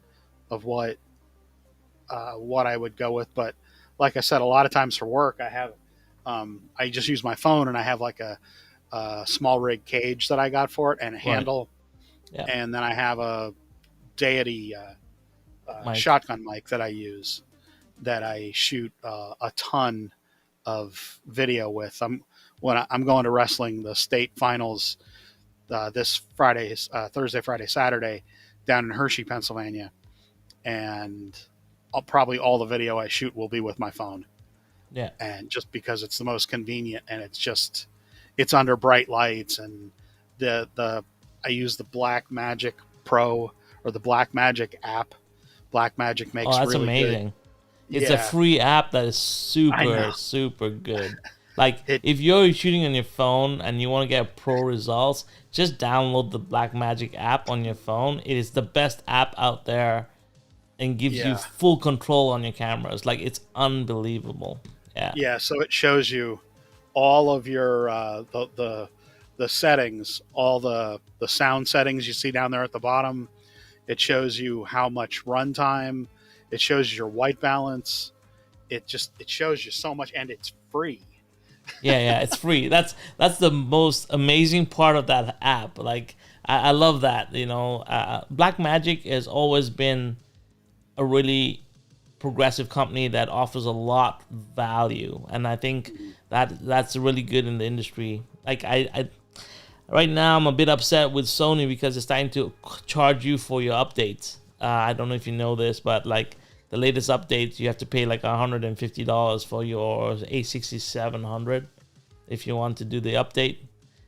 Speaker 2: of what I would go with. But like I said, a lot of times for work, I just use my phone, and I have like a small rig cage that I got for it and a
Speaker 1: Right.
Speaker 2: handle,
Speaker 1: Yeah.
Speaker 2: and then I have a Deity
Speaker 1: Mike.
Speaker 2: shotgun mic that I use that I shoot a ton of video with. I'm going to wrestling the state finals this Friday, Thursday, Friday, Saturday, down in Hershey, Pennsylvania, and probably all the video I shoot will be with my phone.
Speaker 1: Yeah.
Speaker 2: And just because it's the most convenient, and it's under bright lights, and the I use the Black Magic Pro, or the Black Magic app. Black Magic
Speaker 1: Oh,
Speaker 2: makes
Speaker 1: that's
Speaker 2: really good.
Speaker 1: amazing. It's a
Speaker 2: Yeah,
Speaker 1: free app that is
Speaker 2: I know
Speaker 1: super, super good. Like,
Speaker 2: it.
Speaker 1: if you're shooting on your phone and you want to get pro results, just download the Blackmagic app on your phone. It is the best app out there and gives you
Speaker 2: Yeah,
Speaker 1: full control on your cameras. Like, it's unbelievable. Yeah.
Speaker 2: yeah. So it shows you all of your the settings, all the sound settings you see down there at the bottom. It shows you how much runtime. It shows you your white balance. It shows you so much, and it's free.
Speaker 1: Yeah, yeah, it's free. That's the most amazing part of that app. Like, I love that. Blackmagic has always been a really progressive company that offers a lot of value, and I think that's really good in the industry. Like, I right now I'm a bit upset with Sony because it's starting to charge you for your updates. I don't know if you know this, but like the latest updates, you have to pay like $150 for your A6700 if you want to do the update,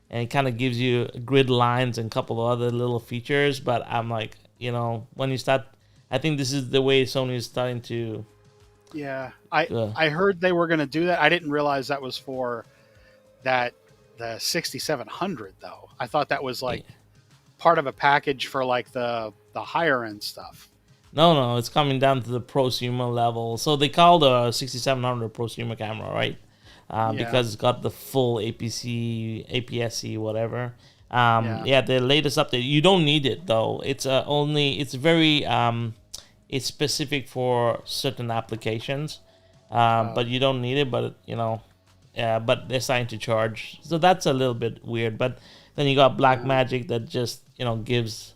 Speaker 1: and it kind of gives you grid lines and a couple of other little features. But I'm like, when you start, I think this is the way Sony is starting to.
Speaker 2: Yeah, I
Speaker 1: Uh,
Speaker 2: I heard they were going to do that. I didn't realize that was for that the 6700 though. I thought that was like part of a package for like the higher end stuff.
Speaker 1: no, no, it's coming down to the prosumer level. So they call the 6700 prosumer camera, right?
Speaker 2: Yeah,
Speaker 1: Because it's got the full APC, APS-C, whatever.
Speaker 2: yeah.
Speaker 1: Yeah, the latest update. You don't need it though. It's very it's specific for certain applications, but you don't need it. But but they're starting to charge, so that's a little bit weird. But then you got Black
Speaker 2: Yeah.
Speaker 1: Magic that just gives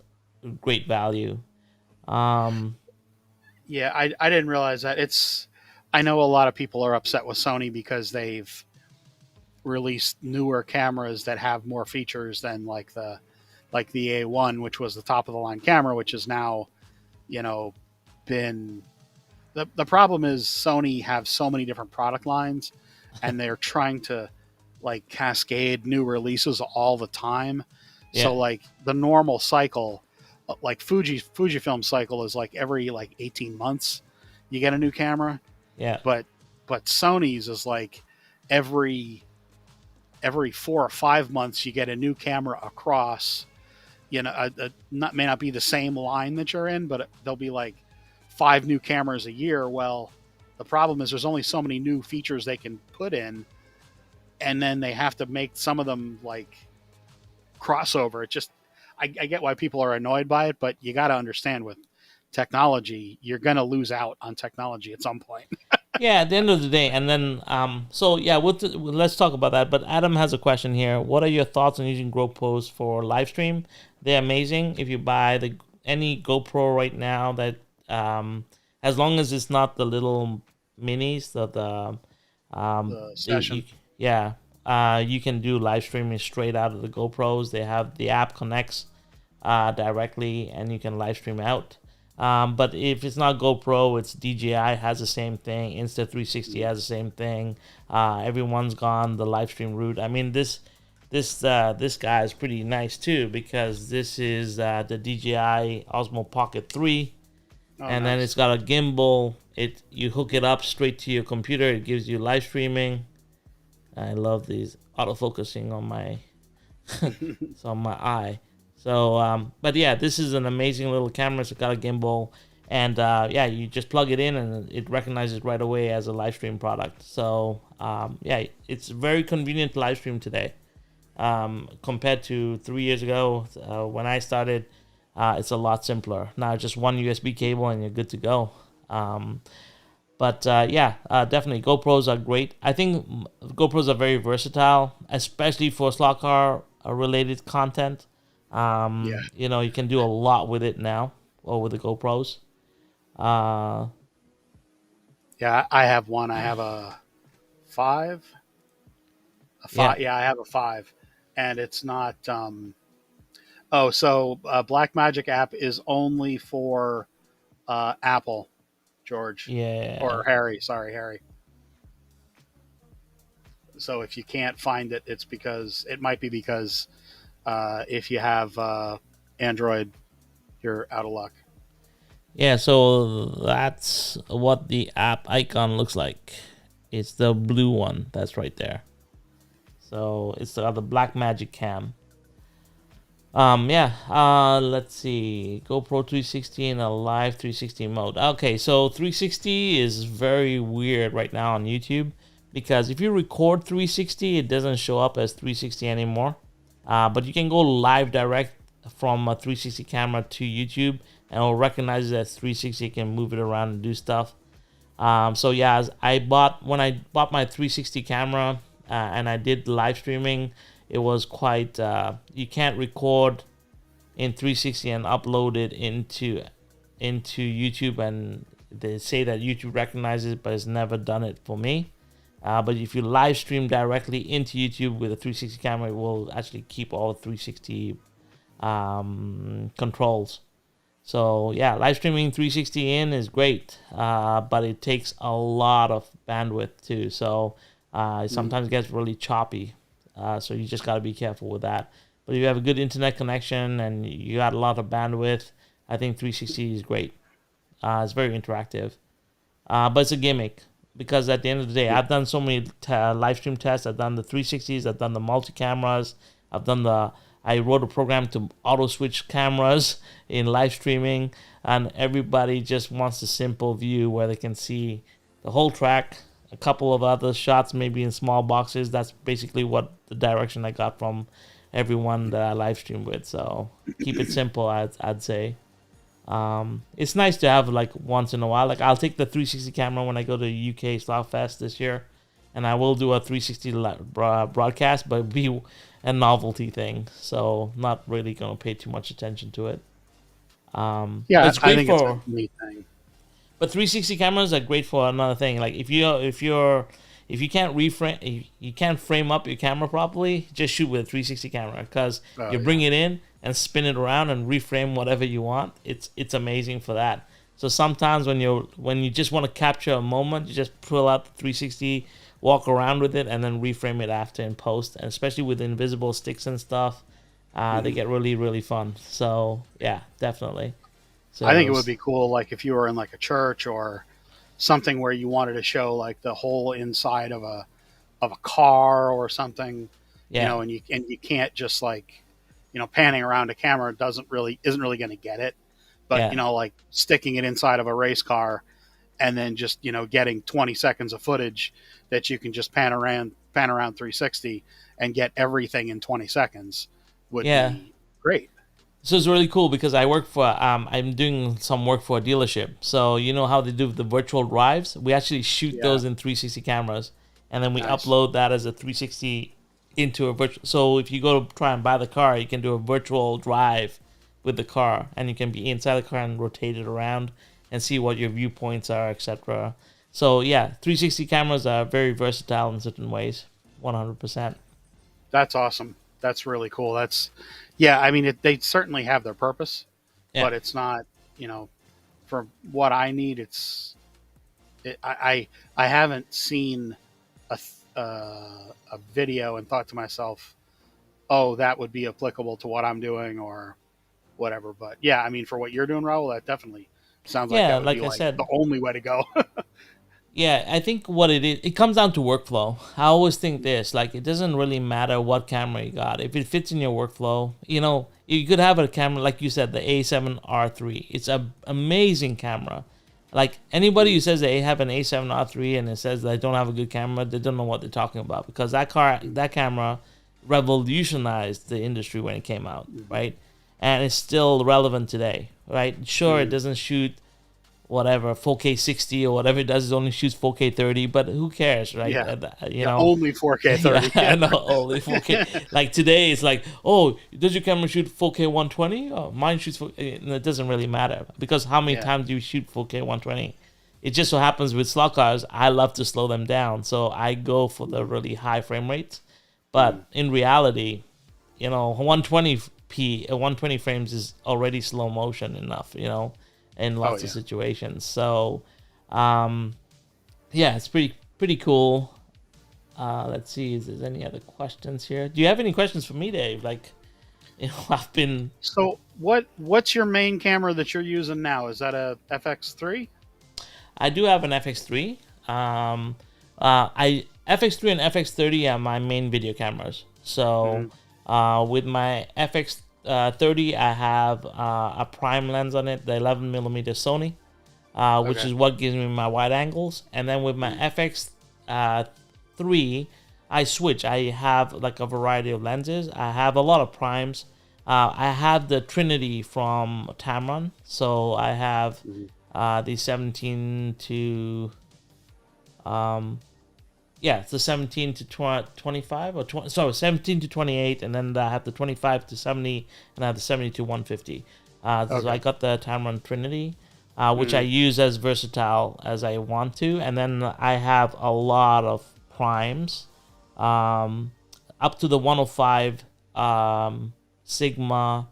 Speaker 1: great value. Um,
Speaker 2: Yeah, I didn't realize that. I know a lot of people are upset with Sony because they've released newer cameras that have more features than like the A1, which was the top of the line camera, which is now, you know, been the problem is Sony have so many different product lines, and they're trying to like cascade new releases all the time.
Speaker 1: yeah,
Speaker 2: So like the normal cycle, like Fujifilm cycle is like every like 18 months you get a new camera,
Speaker 1: yeah,
Speaker 2: but Sony's is like every 4 or 5 months you get a new camera across. Not may not be the same line that you're in, but there'll be like 5 new cameras a year. Well, the problem is there's only so many new features they can put in, and then they have to make some of them like crossover. It just I get why people are annoyed by it, but you got to understand with technology, you're going to lose out on technology at some point.
Speaker 1: yeah. At the end of the day, and then so yeah, let's talk about that. But Adam has a question here. What are your thoughts on using GoPros for live stream? They're amazing. If you buy any GoPro right now, that as long as it's not the little minis,
Speaker 2: The
Speaker 1: you,
Speaker 2: session.
Speaker 1: yeah, you can do live streaming straight out of the GoPros. They have the app connects directly, and you can live stream out. But if it's not GoPro, it's DJI has the same thing. Insta360 has the same thing. Everyone's gone the live stream route. I mean, this guy is pretty nice too, because this is the DJI Osmo Pocket 3,
Speaker 2: Oh,
Speaker 1: and then
Speaker 2: nice.
Speaker 1: it's got a gimbal, It you hook it up straight to your computer. It gives you live streaming. I love these autofocusing on my it's on my eye. So, but yeah, this is an amazing little camera. It's got a gimbal, and yeah, you just plug it in and it recognizes right away as a live stream product. So, yeah, it's very convenient to live stream today. Compared to 3 years ago when I started, it's a lot simpler. Now, just one USB cable and you're good to go. But yeah, definitely GoPros are great. I think GoPros are very versatile, especially for slot car related content.
Speaker 2: Yeah.
Speaker 1: You can do a lot with it now, or with the GoPros. Uh,
Speaker 2: Yeah, I have one. I have a five. A
Speaker 1: yeah,
Speaker 2: five. Yeah, I have a five, and it's not. Oh, so Blackmagic app is only for Apple, George,
Speaker 1: yeah,
Speaker 2: or Harry. Sorry, Harry. So if you can't find it, it's because it might be because if you have Android, you're out of luck.
Speaker 1: yeah. So that's what the app icon looks like. It's the blue one that's right there. So it's the Black Magic Cam. Yeah. Let's see. GoPro 360 in a live 360 mode. Okay, so 360 is very weird right now on YouTube because if you record 360, it doesn't show up as 360 anymore. But you can go live direct from a 360 camera to YouTube, and it'll recognize it as 360. You can move it around and do stuff. So yeah, when I bought my 360 camera and I did live streaming, it was quite. You can't record in 360 and upload it into YouTube, and they say that YouTube recognizes it, but it's never done it for me. But if you live stream directly into YouTube with a 360 camera, it will actually keep all 360 controls. So yeah, live streaming 360 in is great, but it takes a lot of bandwidth too. So it
Speaker 2: Mm.
Speaker 1: sometimes gets really choppy. So you just got to be careful with that. But if you have a good internet connection and you got a lot of bandwidth, I think 360 is great. It's very interactive, but it's a gimmick because at the end of the day,
Speaker 2: Yeah.
Speaker 1: I've done so many live stream tests. I've done the 360s. I've done the multi cameras. I've done the I wrote a program to auto switch cameras in live streaming, and everybody just wants a simple view where they can see the whole track, a couple of other shots, maybe in small boxes. That's basically what the direction I got from everyone that I live stream with. So keep it simple, I'd say. It's nice to have like once in a while. Like I'll take the 360 camera when I go to UK Slotfest this year, and I will do a 360 broadcast, but be a novelty thing. So not really gonna pay too much attention to it. But
Speaker 2: Yeah,
Speaker 1: it's
Speaker 2: I
Speaker 1: great
Speaker 2: think it's a
Speaker 1: for.
Speaker 2: neat thing.
Speaker 1: But 360 cameras are great for another thing. Like if you can't reframe, if you can't frame up your camera properly, just shoot with a 360 camera because
Speaker 2: Oh
Speaker 1: you
Speaker 2: yeah.
Speaker 1: bring it in and spin it around and reframe whatever you want. It's amazing for that. So sometimes when you just want to capture a moment, you just pull out the 360, walk around with it, and then reframe it after in post. And especially with invisible sticks and stuff, they
Speaker 2: Mhm.
Speaker 1: get really really fun. So yeah, definitely.
Speaker 2: I think
Speaker 1: So
Speaker 2: it would be cool, like if you were in like a church or something where you wanted to show like the whole inside of a car or something,
Speaker 1: yeah,
Speaker 2: and you can't just like, panning around a camera isn't really going to get it, but
Speaker 1: yeah.
Speaker 2: like sticking it inside of a race car and then just getting 20 seconds of footage that you can just pan around 360 and get everything in 20 seconds would
Speaker 1: Yeah,
Speaker 2: be great.
Speaker 1: so it's really cool because I'm doing some work for a dealership. So you know how they do the virtual drives? We actually shoot
Speaker 2: Yeah,
Speaker 1: those in 360 cameras, and then we
Speaker 2: nice.
Speaker 1: upload that as a 360 into a virtual. So if you go to try and buy the car, you can do a virtual drive with the car, and you can be inside the car and rotate it around and see what your viewpoints are, etc. So yeah, 360 cameras are very versatile in certain ways. 100%.
Speaker 2: That's awesome. That's really cool. Yeah, I mean, they certainly have their purpose,
Speaker 1: Yeah,
Speaker 2: but it's not, you know, for what I need. I haven't seen a video and thought to myself, oh, that would be applicable to what I'm doing or whatever. But yeah, I mean, for what you're doing, Raul, that definitely Sounds like
Speaker 1: Yeah,
Speaker 2: that would be
Speaker 1: like I
Speaker 2: like the
Speaker 1: said,
Speaker 2: only way to go.
Speaker 1: yeah, I think what it is, it comes down to workflow. I always think this, like, it doesn't really matter what camera you got. If it fits in your workflow, you could have a camera, like you said, the A7R3. It's an amazing camera. Like, anybody who says they have an A7R3 and it says they don't have a good camera, they don't know what they're talking about, because that camera revolutionized the industry when it came out, right? And it's still relevant today, right? Sure, it doesn't shoot whatever 4K 60 or whatever it does, it only shoots 4K 30, but who cares, right?
Speaker 2: Yeah.
Speaker 1: You
Speaker 2: Yeah,
Speaker 1: know,
Speaker 2: only 4K
Speaker 1: yeah,
Speaker 2: 30.
Speaker 1: I
Speaker 2: Yeah.
Speaker 1: know, only 4K. Like today, it's like, oh, does your camera shoot 4K 120? Oh, mine shoots 4K. And it doesn't really matter, because how many
Speaker 2: Yeah.
Speaker 1: times do you shoot 4K 120? It just so happens with slot cars, I love to slow them down, so I go for the really high frame rates. But in reality, 120 frames is already slow motion enough, in
Speaker 2: Oh,
Speaker 1: lots of
Speaker 2: yeah.
Speaker 1: situations. So, yeah, it's pretty cool. Let's see, is there any other questions here? Do you have any questions for me, Dave? Like, I've been.
Speaker 2: So what's your main camera that you're using now? Is that a FX3?
Speaker 1: I do have an FX3. I FX3 and FX30 are my main video cameras. So, with my FX30, I have a prime lens on it, the 11mm Sony, which
Speaker 2: Okay.
Speaker 1: is what gives me my wide angles. And then with my FX3, I switch. I have like a variety of lenses. I have a lot of primes. I have the Trinity from Tamron, so I have the 17 to it's the 17 to 25 or 20, sorry, 17 to 28, and then I have the 25 to 70, and I have the 70 to 150. So I got the Tamron Trinity, which I use as versatile as I want to, and then I have a lot of primes, up to the 105 Sigma.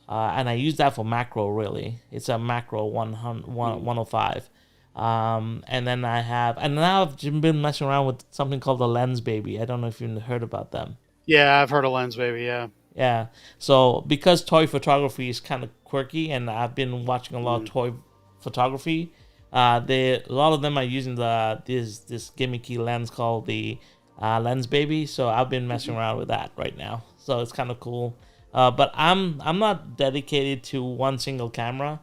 Speaker 1: And I use that for macro, really. It's a macro 105. And then and now I've been messing around with something called the Lens Baby. I don't know if you've heard about them.
Speaker 2: Yeah, I've heard of Lens Baby. Yeah.
Speaker 1: Yeah. So because toy photography is kind of quirky, and I've been watching a lot of toy photography, a lot of them are using this gimmicky lens called the Lens Baby. So I've been messing around with that right now. So it's kind of cool. But I'm not dedicated to one single camera.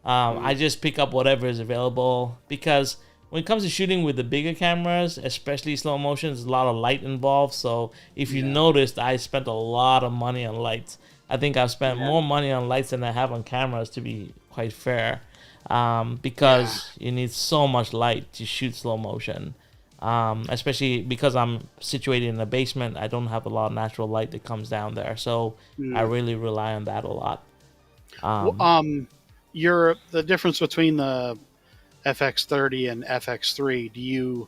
Speaker 1: I just pick up whatever is available, because when it comes to shooting with the bigger cameras, especially slow motion, there's a lot of light involved. So if you noticed, I spent a lot of money on lights. I think I've spent more money on lights than I have on cameras, to be quite fair, because you need so much light to shoot slow motion. Especially because I'm situated in a basement, I don't have a lot of natural light that comes down there, so I really rely on that a lot.
Speaker 2: The difference between the FX30 and FX3,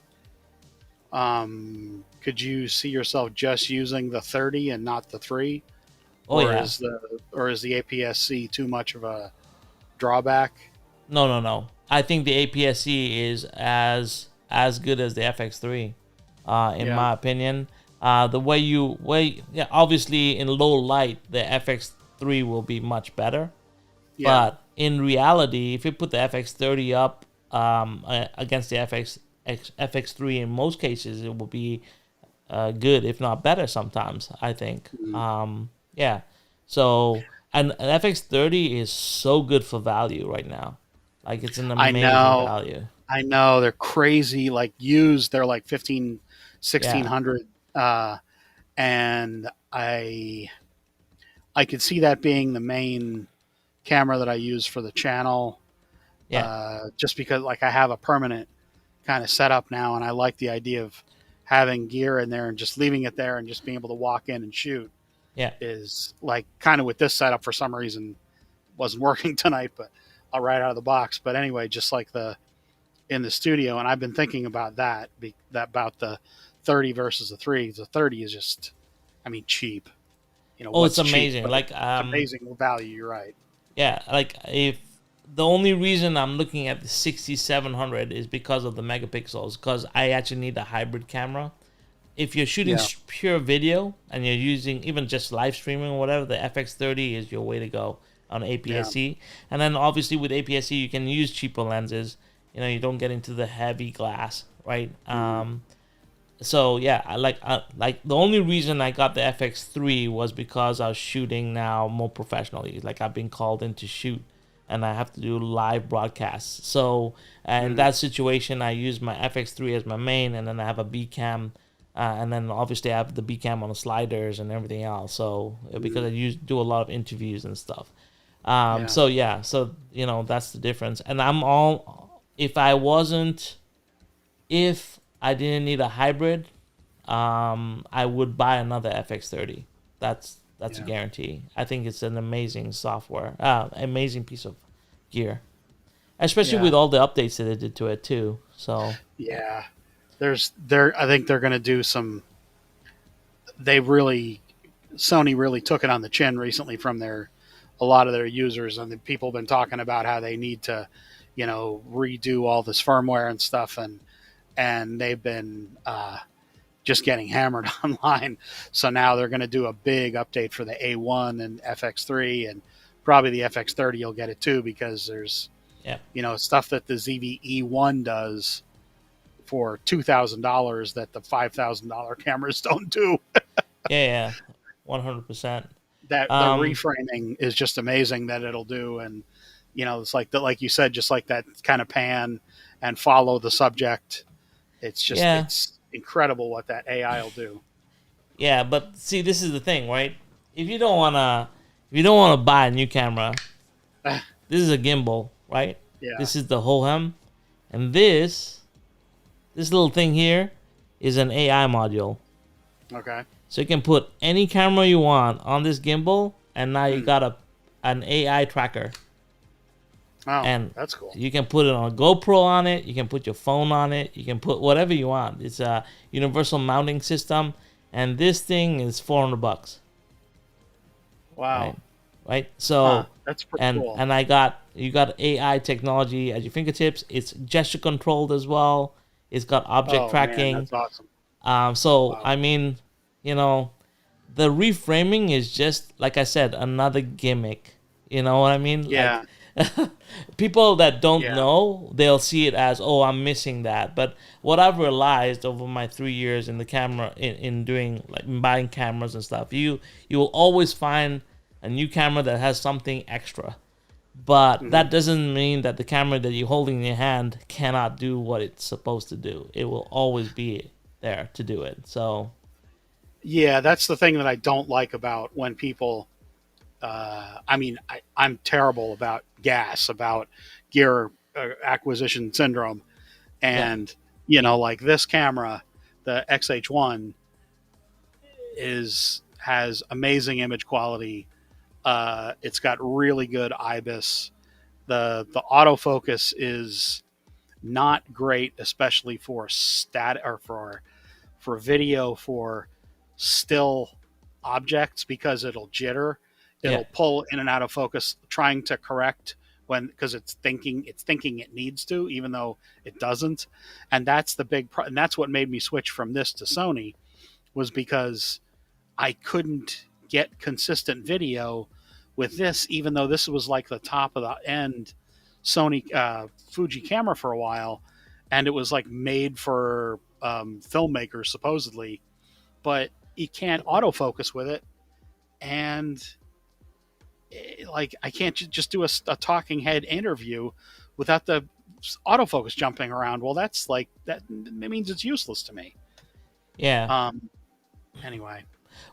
Speaker 2: could you see yourself just using the 30 and not the 3?
Speaker 1: Oh yeah.
Speaker 2: Is the APS-C too much of a drawback?
Speaker 1: No. I think the APS-C is as good as the FX3, in my opinion. Obviously in low light, the FX3 will be much better.
Speaker 2: Yeah.
Speaker 1: But in reality, if you put the FX30 up against the FX3, in most cases, it will be good, if not better sometimes, I think. So, and an FX30 is so good for value right now. Like, it's an amazing value.
Speaker 2: I know, they're crazy. Like used, they're like 1600. And I could see that being the main camera that I use for the channel. Just because like I have a permanent kind of setup now, and I like the idea of having gear in there and just leaving it there and just being able to walk in and shoot. Is like kind of with this setup for some reason wasn't working tonight, but I'll right out of the box. But anyway, just like in the studio, and I've been thinking about that about the 30 versus the 3. The 30 is just, I mean, cheap.
Speaker 1: It's amazing.
Speaker 2: Cheap,
Speaker 1: like
Speaker 2: it's amazing value. You're right.
Speaker 1: Yeah, like if the only reason I'm looking at the 6700 is because of the megapixels, because I actually need a hybrid camera. If you're shooting pure video and you're using even just live streaming or whatever, the FX30 is your way to go. on
Speaker 2: Yeah.
Speaker 1: APS-C. And then obviously with APS-C you can use cheaper lenses. You know, you don't get into the heavy glass, right?
Speaker 2: Mhm.
Speaker 1: So yeah, I like the only reason I got the FX3 was because I was shooting now more professionally. Like I've been called in to shoot, and I have to do live broadcasts. So in
Speaker 2: Mhm.
Speaker 1: that situation, I use my FX3 as my main, and then I have a B cam, and then obviously I have the B cam on the sliders and everything else. So because
Speaker 2: Mhm.
Speaker 1: I do a lot of interviews and stuff.
Speaker 2: Yeah.
Speaker 1: So yeah, so you know that's the difference. And I'm all if I wasn't if I didn't need a hybrid, I would buy another FX30. That's a
Speaker 2: Yeah.
Speaker 1: guarantee. I think it's an amazing software, amazing piece of gear, especially
Speaker 2: Yeah.
Speaker 1: with all the updates that they did to it too. So
Speaker 2: Yeah. I think they're going to do some. They really Sony really took it on the chin recently from their a lot of their users, and the people have been talking about how they need to, redo all this firmware and stuff, and they've been just getting hammered online. So now they're going to do a big update for the A1 and FX3, and probably the FX30 will get it too, because there's
Speaker 1: yeah,
Speaker 2: stuff that the ZVE1 does for $2,000 that the $5,000 cameras don't do.
Speaker 1: yeah, 100%.
Speaker 2: That the
Speaker 1: Um,
Speaker 2: reframing is just amazing that it'll do, and it's like that, like you said, just like that kind of pan and follow the subject.
Speaker 1: yeah,
Speaker 2: It's incredible what that AI will do.
Speaker 1: yeah. But see, this is the thing, right? If you don't wanna, if you don't wanna buy a new camera, this is a gimbal, right?
Speaker 2: Yeah.
Speaker 1: This is the whole hem, and this little thing here is an AI module.
Speaker 2: Okay.
Speaker 1: So you can put any camera you want on this gimbal, and now you
Speaker 2: Hmm.
Speaker 1: got an AI tracker,
Speaker 2: Oh,
Speaker 1: and
Speaker 2: that's cool.
Speaker 1: you can put it on a GoPro on it. You can put your phone on it. You can put whatever you want. It's a universal mounting system, and this thing is $400, right?
Speaker 2: Wow.
Speaker 1: Right.
Speaker 2: Huh.
Speaker 1: So,
Speaker 2: That's pretty
Speaker 1: and
Speaker 2: cool.
Speaker 1: and I got you got AI technology at your fingertips. It's gesture controlled as well. It's got object
Speaker 2: Oh man,
Speaker 1: tracking.
Speaker 2: that's awesome.
Speaker 1: So
Speaker 2: Wow.
Speaker 1: I mean, you know, the reframing is just like I said, another gimmick. You know what I mean? Like
Speaker 2: Yeah.
Speaker 1: people that don't
Speaker 2: Yeah.
Speaker 1: know, they'll see it as, oh, I'm missing that. But what I've realized over my 3 years in the camera, in doing like buying cameras and stuff, you will always find a new camera that has something extra. But
Speaker 2: Hmm.
Speaker 1: that doesn't mean that the camera that you're holding in your hand cannot do what it's supposed to do. It will always be there to do it. So
Speaker 2: Yeah, that's the thing that I don't like about when people. I mean, I'm terrible about about gear acquisition syndrome,
Speaker 1: yeah,
Speaker 2: and like this camera, the XH1 has amazing image quality. It's got really good IBIS. The autofocus is not great, especially for stat or for video for still objects, because it'll jitter.
Speaker 1: yeah,
Speaker 2: It'll pull in and out of focus trying to correct when, because it's thinking it needs to, even though it doesn't. And that's the and that's what made me switch from this to Sony, was because I couldn't get consistent video with this, even though this was like the top of the end Sony Fuji camera for a while, and it was like made for filmmakers supposedly, but you can't autofocus with it, and like I can't just do a talking head interview without the autofocus jumping around. Well, that's like that. It means it's useless to me.
Speaker 1: yeah.
Speaker 2: Um. Anyway.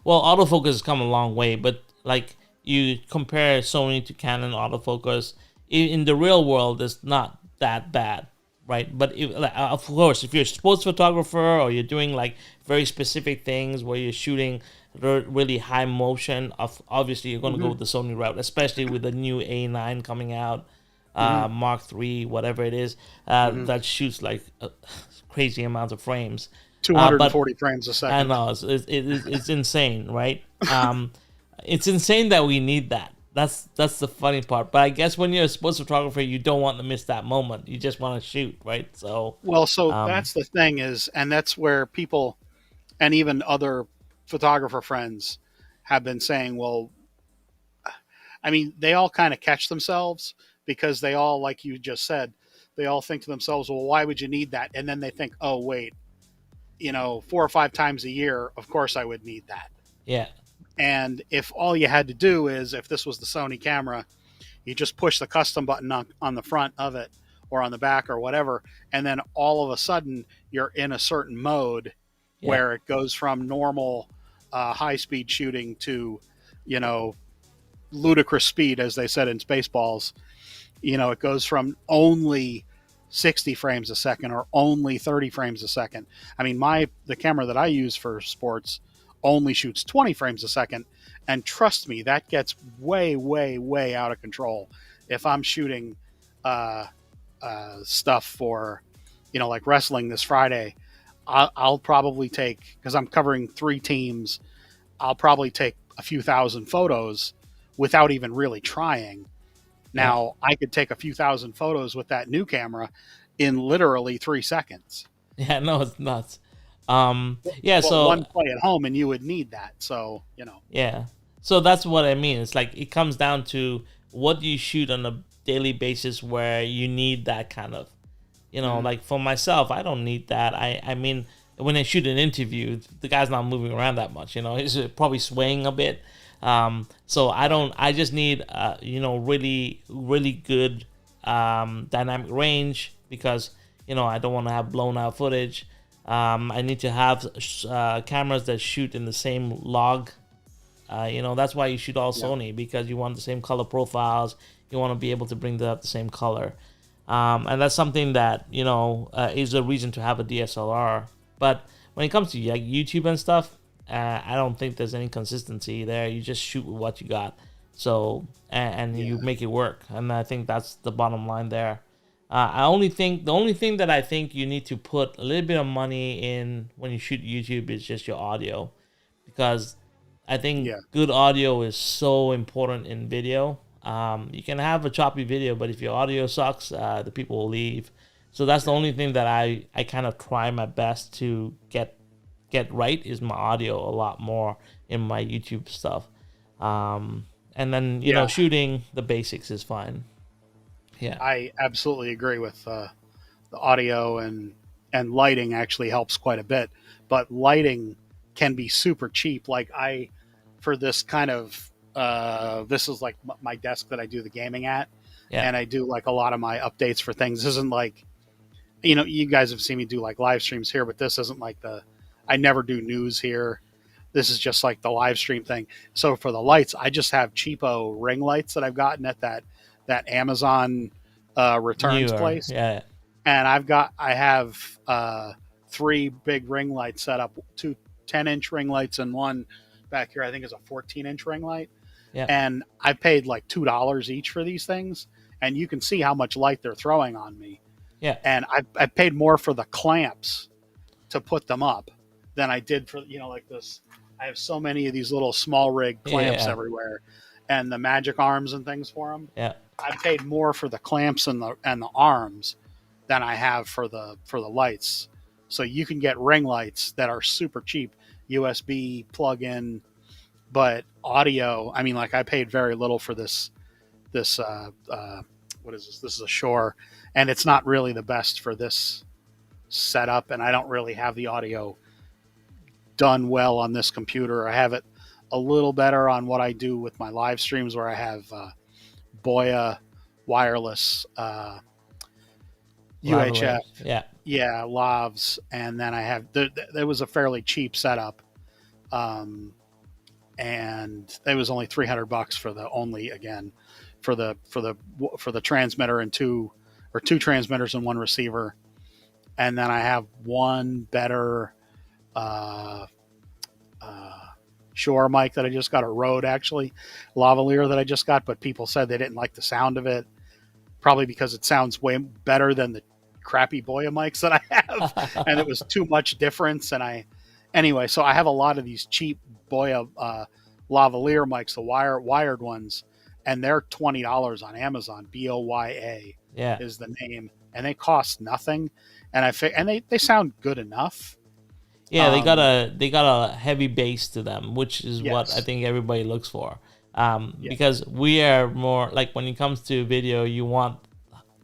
Speaker 1: Well, autofocus has come a long way, but like you compare Sony to Canon autofocus, in the real world, it's not that bad, right? But like, of course, if you're a sports photographer or you're doing like very specific things where you're shooting really high motion, obviously you're going to go
Speaker 2: Hmm.
Speaker 1: with the Sony route, especially with the new A9 coming out,
Speaker 2: Hmm.
Speaker 1: Mark III, whatever it is,
Speaker 2: Hmm.
Speaker 1: that shoots like crazy amounts of frames. But
Speaker 2: 240 frames a
Speaker 1: I
Speaker 2: second.
Speaker 1: know it's insane, right? It's insane that we need that. That's the funny part. But I guess when you're a sports photographer, you don't want to miss that moment. You just want to shoot, right? So,
Speaker 2: Well, so
Speaker 1: um,
Speaker 2: that's the thing is, and that's where people and even other photographer friends have been saying, well, I mean, they all kind of catch themselves because they all, like you just said, they all think to themselves, well, why would you need that? And then they think, oh, wait, 4 or 5 times a year, of course I would need that.
Speaker 1: Yeah.
Speaker 2: And if all you had to do is, if this was the Sony camera, you just push the custom button on the front of it or on the back or whatever, and then all of a sudden you're in a certain mode
Speaker 1: Yeah.
Speaker 2: where it goes from normal high speed shooting to, ludicrous speed, as they said in Spaceballs. It goes from only 60 frames a second or only 30 frames a second. I mean, the camera that I use for sports only shoots 20 frames a second. And trust me, that gets way, way, way out of control. If I'm shooting stuff for, like wrestling this Friday, I'll probably take, because I'm covering 3 teams, I'll probably take a few thousand photos without even really trying. Now, I could take a few thousand photos with that new camera in literally 3 seconds.
Speaker 1: Yeah, no, it's nuts.
Speaker 2: But
Speaker 1: so
Speaker 2: one play at home, and you would need that. So,
Speaker 1: yeah, so that's what I mean. It's like it comes down to what do you shoot on a daily basis where you need that kind of, like for myself, I don't need that. I mean, when I shoot an interview, the guy's not moving around that much. He's probably swaying a bit. So I just need, really, really good dynamic range because, I don't want to have blown out footage. I need to have cameras that shoot in the same log. That's why you shoot all Sony, because you want the same color profiles. You want to be able to bring up the same color. And that's something that, is a reason to have a DSLR. But when it comes to like YouTube and stuff, I don't think there's any consistency there. You just shoot with what you got. So, and you make it work. And I think that's the bottom line there. The only thing that I think you need to put a little bit of money in when you shoot YouTube is just your audio, because I think good audio is so important in video. You can have a choppy video, but if your audio sucks, the people will leave. So that's the only thing that I kind of try my best to get right is my audio a lot more in my YouTube stuff. And then, shooting the basics is fine. Yeah,
Speaker 2: I absolutely agree with the audio, and lighting actually helps quite a bit. But lighting can be super cheap. Like for this kind of, this is like my desk that I do the gaming at, and I do like a lot of my updates for things. This isn't like, you guys have seen me do like live streams here, but this isn't like I never do news here. This is just like the live stream thing. So for the lights, I just have cheapo ring lights that I've gotten at that Amazon returns place.
Speaker 1: Yeah.
Speaker 2: And I have 3 big ring lights set up, 2 10-inch ring lights, and one back here I think is a 14-inch ring light.
Speaker 1: Yeah.
Speaker 2: And I paid like $2 each for these things, and you can see how much light they're throwing on me.
Speaker 1: Yeah.
Speaker 2: And I paid more for the clamps to put them up than I did for, like this. I have so many of these little small rig clamps everywhere, and the magic arms and things for them.
Speaker 1: Yeah.
Speaker 2: I paid more for the clamps and the arms than I have for the lights. So you can get ring lights that are super cheap, USB plug-in, but audio. I mean, like I paid very little for this. What is this? This is a Shure, and it's not really the best for this setup, and I don't really have the audio done well on this computer. I have it a little better on what I do with my live streams, where I have Boya wireless UHF, lavs, and then I have there was a fairly cheap setup, and it was only $300 for the transmitter and two transmitters and one receiver, and then I have one better Shure mic that I just got, a Rode actually, lavalier that I just got, but people said they didn't like the sound of it, probably because it sounds way better than the crappy Boya mics that I have, and it was too much difference. And anyway, so I have a lot of these cheap Boya lavalier mics, the wired ones, and they're $20 on Amazon. Boya is the name, and they cost nothing, and they sound good enough.
Speaker 1: Yeah, they got a heavy bass to them, which is what I think everybody looks for.
Speaker 2: Yeah.
Speaker 1: Because we are more like when it comes to video, you want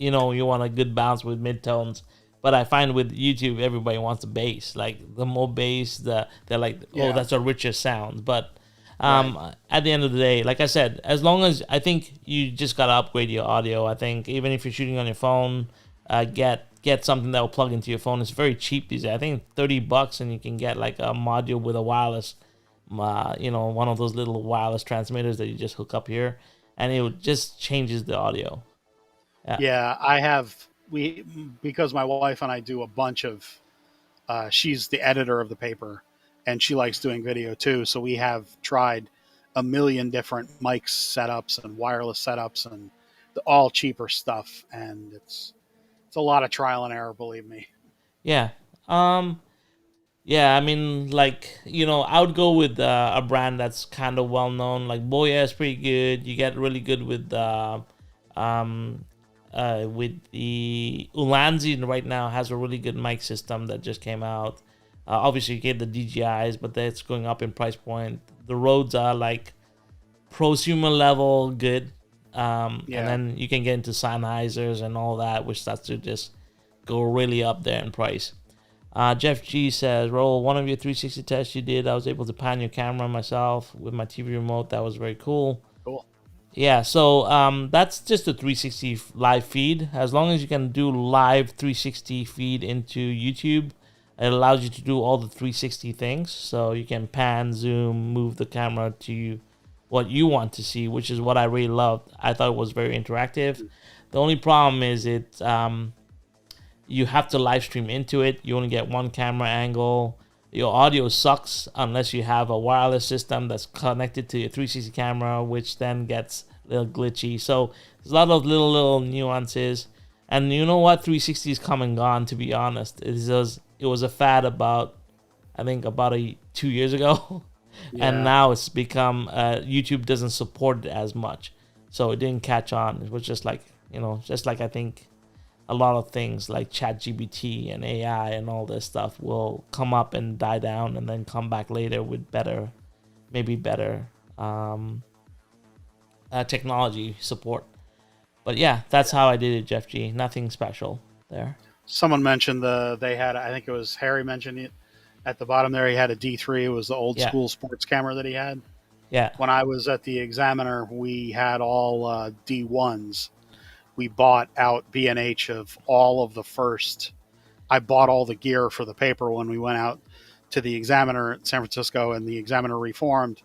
Speaker 1: a good balance with midtones. But I find with YouTube, everybody wants the bass. Like the more bass, they're like, oh,
Speaker 2: Yeah.
Speaker 1: that's a richer sound. But
Speaker 2: Right.
Speaker 1: at the end of the day, like I said, as long as I think you just gotta upgrade your audio. I think even if you're shooting on your phone, get something that will plug into your phone. It's very cheap these days. I think $30, and you can get like a module with a wireless, one of those little wireless transmitters that you just hook up here, and just changes the audio. Yeah,
Speaker 2: Yeah. I have we because my wife and I do a bunch of. She's the editor of the paper, and she likes doing video too. So we have tried a million different mic setups and wireless setups and all cheaper stuff, and it's a lot of trial and error. Believe me.
Speaker 1: yeah. Um, Yeah, I mean, like, I would go with a brand that's kind of well known. Like Boya is pretty good. You get really good um, with the Ulanzi right now has a really good mic system that just came out. Obviously, you get the DJIs, but that's going up in price point. The Rhodes are like prosumer level good, and
Speaker 2: Yeah.
Speaker 1: then you can get into Sennheisers and all that, which starts to just go really up there in price. Jeff G says, Roll, one of your 360 tests you did, I was able to pan your camera myself with my TV remote. That was very cool.
Speaker 2: Cool.
Speaker 1: Yeah, so that's just a 360 live feed. As long as you can do live 360 feed into YouTube, it allows you to do all the 360 things. So you can pan, zoom, move the camera to what you want to see, which is what I really loved. I thought it was very interactive. The only problem is you have to live stream into it. You only get one camera angle. Your audio sucks unless you have a wireless system that's connected to your 360 camera, which then gets a little glitchy. So there's a lot of little nuances. And you know what? 360 is come and gone, to be honest. It was a fad I think about 2 years ago. And
Speaker 2: Yeah.
Speaker 1: now it's become, YouTube doesn't support it as much. So it didn't catch on. It was just like I think a lot of things like ChatGPT and AI and all this stuff will come up and die down and then come back later with maybe better technology support. But yeah, that's how I did it, Jeff G. Nothing special there.
Speaker 2: Someone mentioned they had. I think it was Harry mentioned it at the bottom there. He had a D3. It was the old
Speaker 1: Yeah,
Speaker 2: school sports camera that he had.
Speaker 1: yeah,
Speaker 2: When I was at the Examiner, we had all D1s. We bought out B&H of all of the first. I bought all the gear for the paper when we went out to the Examiner at San Francisco, and the Examiner reformed.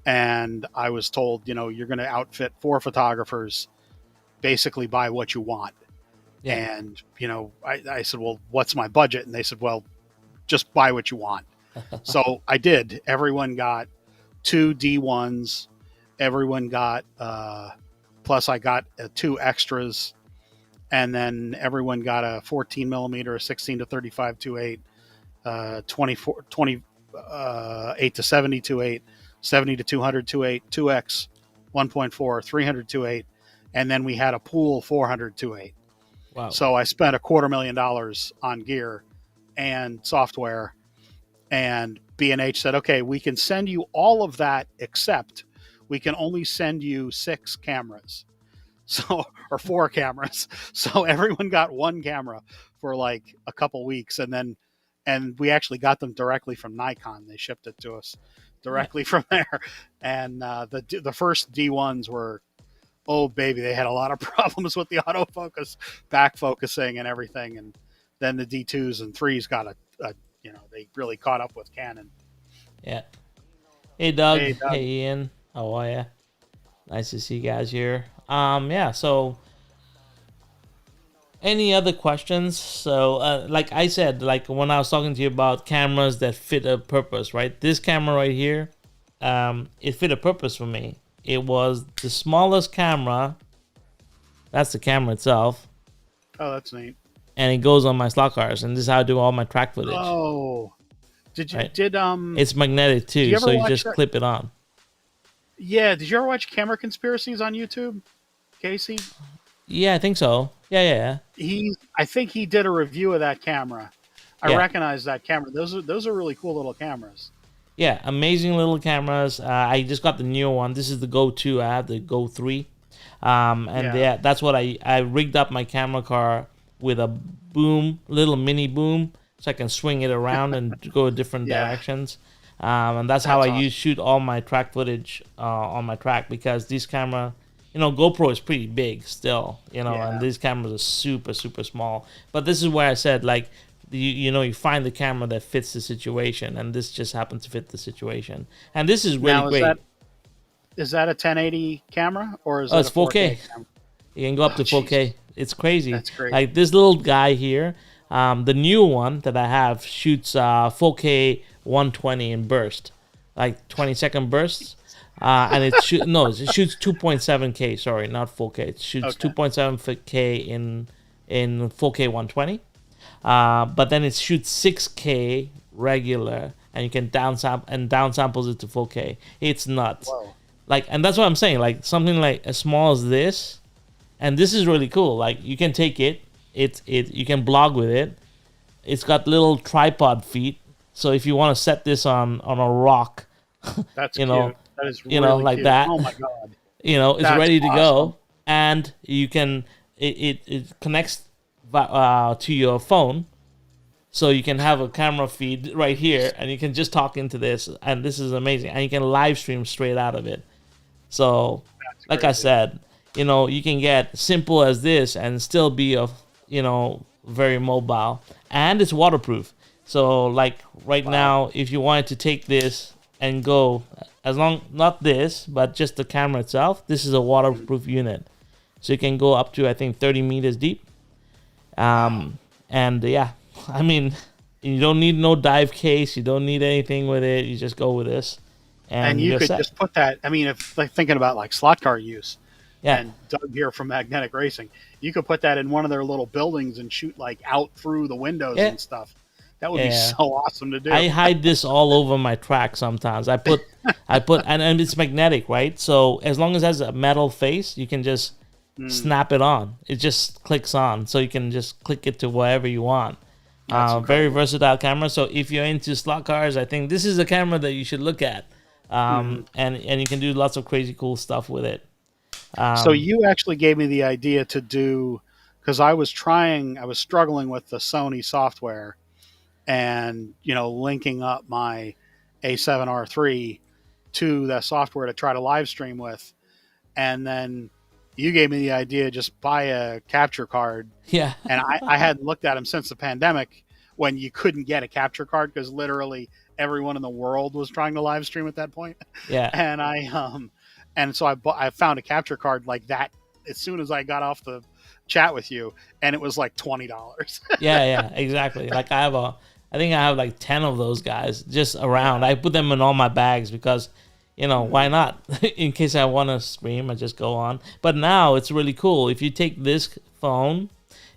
Speaker 2: And I was told, you're going to outfit 4 photographers, basically buy what you want.
Speaker 1: yeah.
Speaker 2: And, I said, well, what's my budget? And they said, well, just buy what you want. So I did. Everyone got 2 D1s. Everyone got, plus I got 2 extras. And then everyone got a 14 millimeter, a 16 to 35 2.8, 24, 8 to 70 2.8, 70 to 200 2.8, 2X 1.4, 300 2.8. And then we had a pool 400 2.8.
Speaker 1: Wow.
Speaker 2: So I spent $250,000 on gear and software, and B&H said, okay, we can send you all of that, except we can only send you 6 cameras. So, or 4 cameras. So everyone got one camera for like a couple weeks, and we actually got them directly from Nikon. They shipped it to us
Speaker 1: Yeah,
Speaker 2: directly from there. And the first D1s were, oh baby, they had a lot of problems with the autofocus, back focusing, and everything. And then the D2s and threes got they really caught up with Canon.
Speaker 1: yeah. Hey, Doug.
Speaker 2: Hey, Doug.
Speaker 1: Hey, Ian. How are ya? Nice to see you guys here. Yeah. So, any other questions? So, like I said, like when I was talking to you about cameras that fit a purpose, right? This camera right here, it fit a purpose for me. It was the smallest camera. That's the camera itself,
Speaker 2: Oh, that's neat.
Speaker 1: and it goes on my slot cars, and this is how I do all my track footage.
Speaker 2: Oh, did you
Speaker 1: Right?
Speaker 2: did
Speaker 1: It's magnetic
Speaker 2: did you
Speaker 1: too,
Speaker 2: ever
Speaker 1: so you
Speaker 2: watch
Speaker 1: just
Speaker 2: that?
Speaker 1: clip it on.
Speaker 2: Yeah, did you ever watch Camera Conspiracies on YouTube, Casey?
Speaker 1: Yeah, I think so. Yeah.
Speaker 2: I think he did a review of that camera. I
Speaker 1: Yeah.
Speaker 2: recognize that camera. Those are really cool little cameras.
Speaker 1: Yeah, amazing little cameras. I just got the newer one. This is the Go 2. I have the Go 3. And
Speaker 2: Yeah.
Speaker 1: yeah, that's what I rigged up my camera car with a boom, little mini boom, so I can swing it around and go different
Speaker 2: Yeah.
Speaker 1: directions. And that's how I
Speaker 2: That's awesome.
Speaker 1: shoot all my track footage on my track, because this camera, GoPro is pretty big still, and
Speaker 2: Yeah.
Speaker 1: these cameras are super, super small. But this is where I said, like, you find the camera that fits the situation, and this just happens to fit the situation. And this is really
Speaker 2: Now,
Speaker 1: great.
Speaker 2: is that a 1080 camera or is
Speaker 1: Oh,
Speaker 2: it
Speaker 1: it's
Speaker 2: a
Speaker 1: 4K.
Speaker 2: 4K camera?
Speaker 1: You can go up
Speaker 2: Oh,
Speaker 1: to
Speaker 2: jeez,
Speaker 1: 4K. It's crazy.
Speaker 2: that's great.
Speaker 1: Like this little guy here, the new one that I have shoots 4K 120 in burst, like 20-second bursts. And it shoots 2.7K. Sorry, not 4K. It shoots
Speaker 2: Okay.
Speaker 1: 2.7K in 4K 120. But then it shoots 6K regular, and you can downsamples it to 4K. It's nuts.
Speaker 2: Whoa.
Speaker 1: Like, and that's what I'm saying. Like something like as small as this, and this is really cool. Like you can take it, you can blog with it. It's got little tripod feet, so if you want to set this on a rock,
Speaker 2: That's
Speaker 1: you know,
Speaker 2: cute. That is really
Speaker 1: like
Speaker 2: cute.
Speaker 1: that,
Speaker 2: Oh my god.
Speaker 1: it's
Speaker 2: That's
Speaker 1: ready to
Speaker 2: awesome.
Speaker 1: go, and you can it connects to your phone, so you can have a camera feed right here, and you can just talk into this, and this is amazing, and you can live stream straight out of it. So,
Speaker 2: That's
Speaker 1: like I
Speaker 2: crazy.
Speaker 1: said, you can get simple as this and still be very mobile, and it's waterproof. So, like right
Speaker 2: Wow.
Speaker 1: now, if you wanted to take this and go, as long not this, but just the camera itself, this is a
Speaker 2: Mhm.
Speaker 1: waterproof unit. So you can go up to, I think, 30 meters deep.
Speaker 2: Wow.
Speaker 1: And yeah, I mean, you don't need no dive case. You don't need anything with it. You just go with this,
Speaker 2: And
Speaker 1: and
Speaker 2: you
Speaker 1: you're
Speaker 2: could
Speaker 1: set.
Speaker 2: just put that. I mean, if like thinking about like slot car use,
Speaker 1: Yeah,
Speaker 2: and Doug here from Magnetic Racing, you could put that in one of their little buildings and shoot like out through the windows
Speaker 1: yeah,
Speaker 2: and stuff. That would be
Speaker 1: yeah.
Speaker 2: so awesome to do.
Speaker 1: I hide this all over my track sometimes. And it's magnetic, right? So as long as it has a metal face, you can just
Speaker 2: Mm,
Speaker 1: snap it on. It just clicks on, so you can just click it to wherever you want.
Speaker 2: that's
Speaker 1: Very
Speaker 2: incredible.
Speaker 1: versatile camera. So if you're into slot cars, I think this is a camera that you should look at.
Speaker 2: Hmm.
Speaker 1: And you can do lots of crazy cool stuff with it.
Speaker 2: So
Speaker 1: Um,
Speaker 2: you actually gave me the idea to do because I was struggling with the Sony software and linking up my A7R3 to the software to try to live stream with, and then you gave me the idea just buy a capture card,
Speaker 1: yeah,
Speaker 2: and I hadn't looked at them since the pandemic when you couldn't get a capture card because literally everyone in the world was trying to live stream at that point.
Speaker 1: yeah.
Speaker 2: And and so I found a capture card like that as soon as I got off the chat with you, and it was like $20.
Speaker 1: Yeah, yeah, exactly. Like I think I have like 10 of those guys just around.
Speaker 2: Yeah.
Speaker 1: I put them in all my bags because, why
Speaker 2: Mhm.
Speaker 1: not? In case I want to stream, I just go on. But now it's really cool. If you take this phone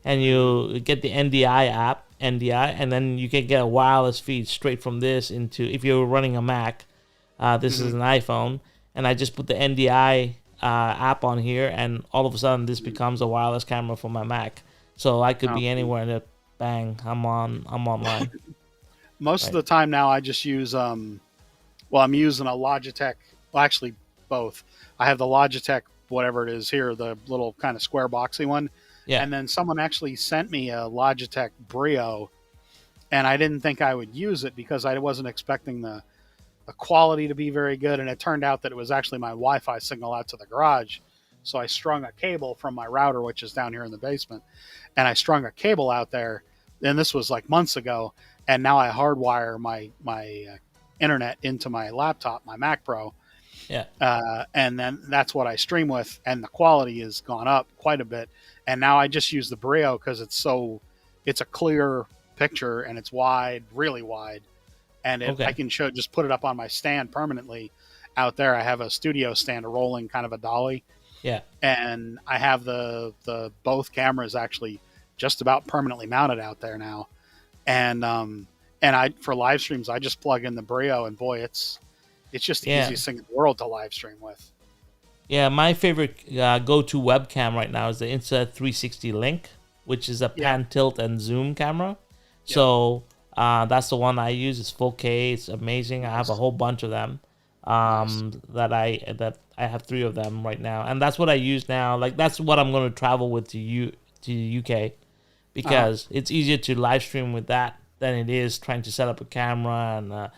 Speaker 1: and
Speaker 2: Mhm.
Speaker 1: you get the NDI app, NDI, and then you can get a wireless feed straight from this into, if you're running a Mac, this is
Speaker 2: Mhm.
Speaker 1: an iPhone, and I just put the NDI app on here, and all of a sudden this
Speaker 2: Mhm.
Speaker 1: becomes a wireless camera for my Mac. So I could
Speaker 2: Oh,
Speaker 1: be
Speaker 2: cool.
Speaker 1: anywhere and bang, I'm online.
Speaker 2: Most of
Speaker 1: Right.
Speaker 2: the time now, I just use well, I'm using a Logitech. Well, actually, both. I have the Logitech, whatever it is here, the little kind of square boxy one,
Speaker 1: Yeah.
Speaker 2: and then someone actually sent me a Logitech Brio, and I didn't think I would use it because I wasn't expecting the quality to be very good, and it turned out that it was actually my Wi-Fi signal out to the garage. So I strung a cable from my router, which is down here in the basement, and I strung a cable out there. And this was like months ago, and now I hardwire my internet into my laptop, my Mac Pro,
Speaker 1: Yeah.
Speaker 2: and then that's what I stream with, and the quality has gone up quite a bit. And now I just use the Brio because it's a clear picture and it's wide, really wide, and I
Speaker 1: Okay.
Speaker 2: can just put it up on my stand permanently out there. I have a studio stand, a rolling kind of a dolly,
Speaker 1: Yeah.
Speaker 2: and I have the both cameras actually just about permanently mounted out there now. And I for live streams I just plug in the Brio, and boy, it's just the
Speaker 1: Yeah.
Speaker 2: easiest thing in the world to live stream with.
Speaker 1: Yeah. My favorite go-to webcam right now is the Insta 360 Link, which is a
Speaker 2: Yeah,
Speaker 1: pan, tilt, and zoom camera.
Speaker 2: yep.
Speaker 1: So That's the one I use. It's 4K. It's amazing. I have a
Speaker 2: Nice.
Speaker 1: whole bunch of them.
Speaker 2: Nice.
Speaker 1: That I have 3 of them right now, and that's what I use now. Like that's what I'm going to travel with to UK,
Speaker 2: Uh-huh.
Speaker 1: because it's easier to live stream with that than it is trying to set up a camera and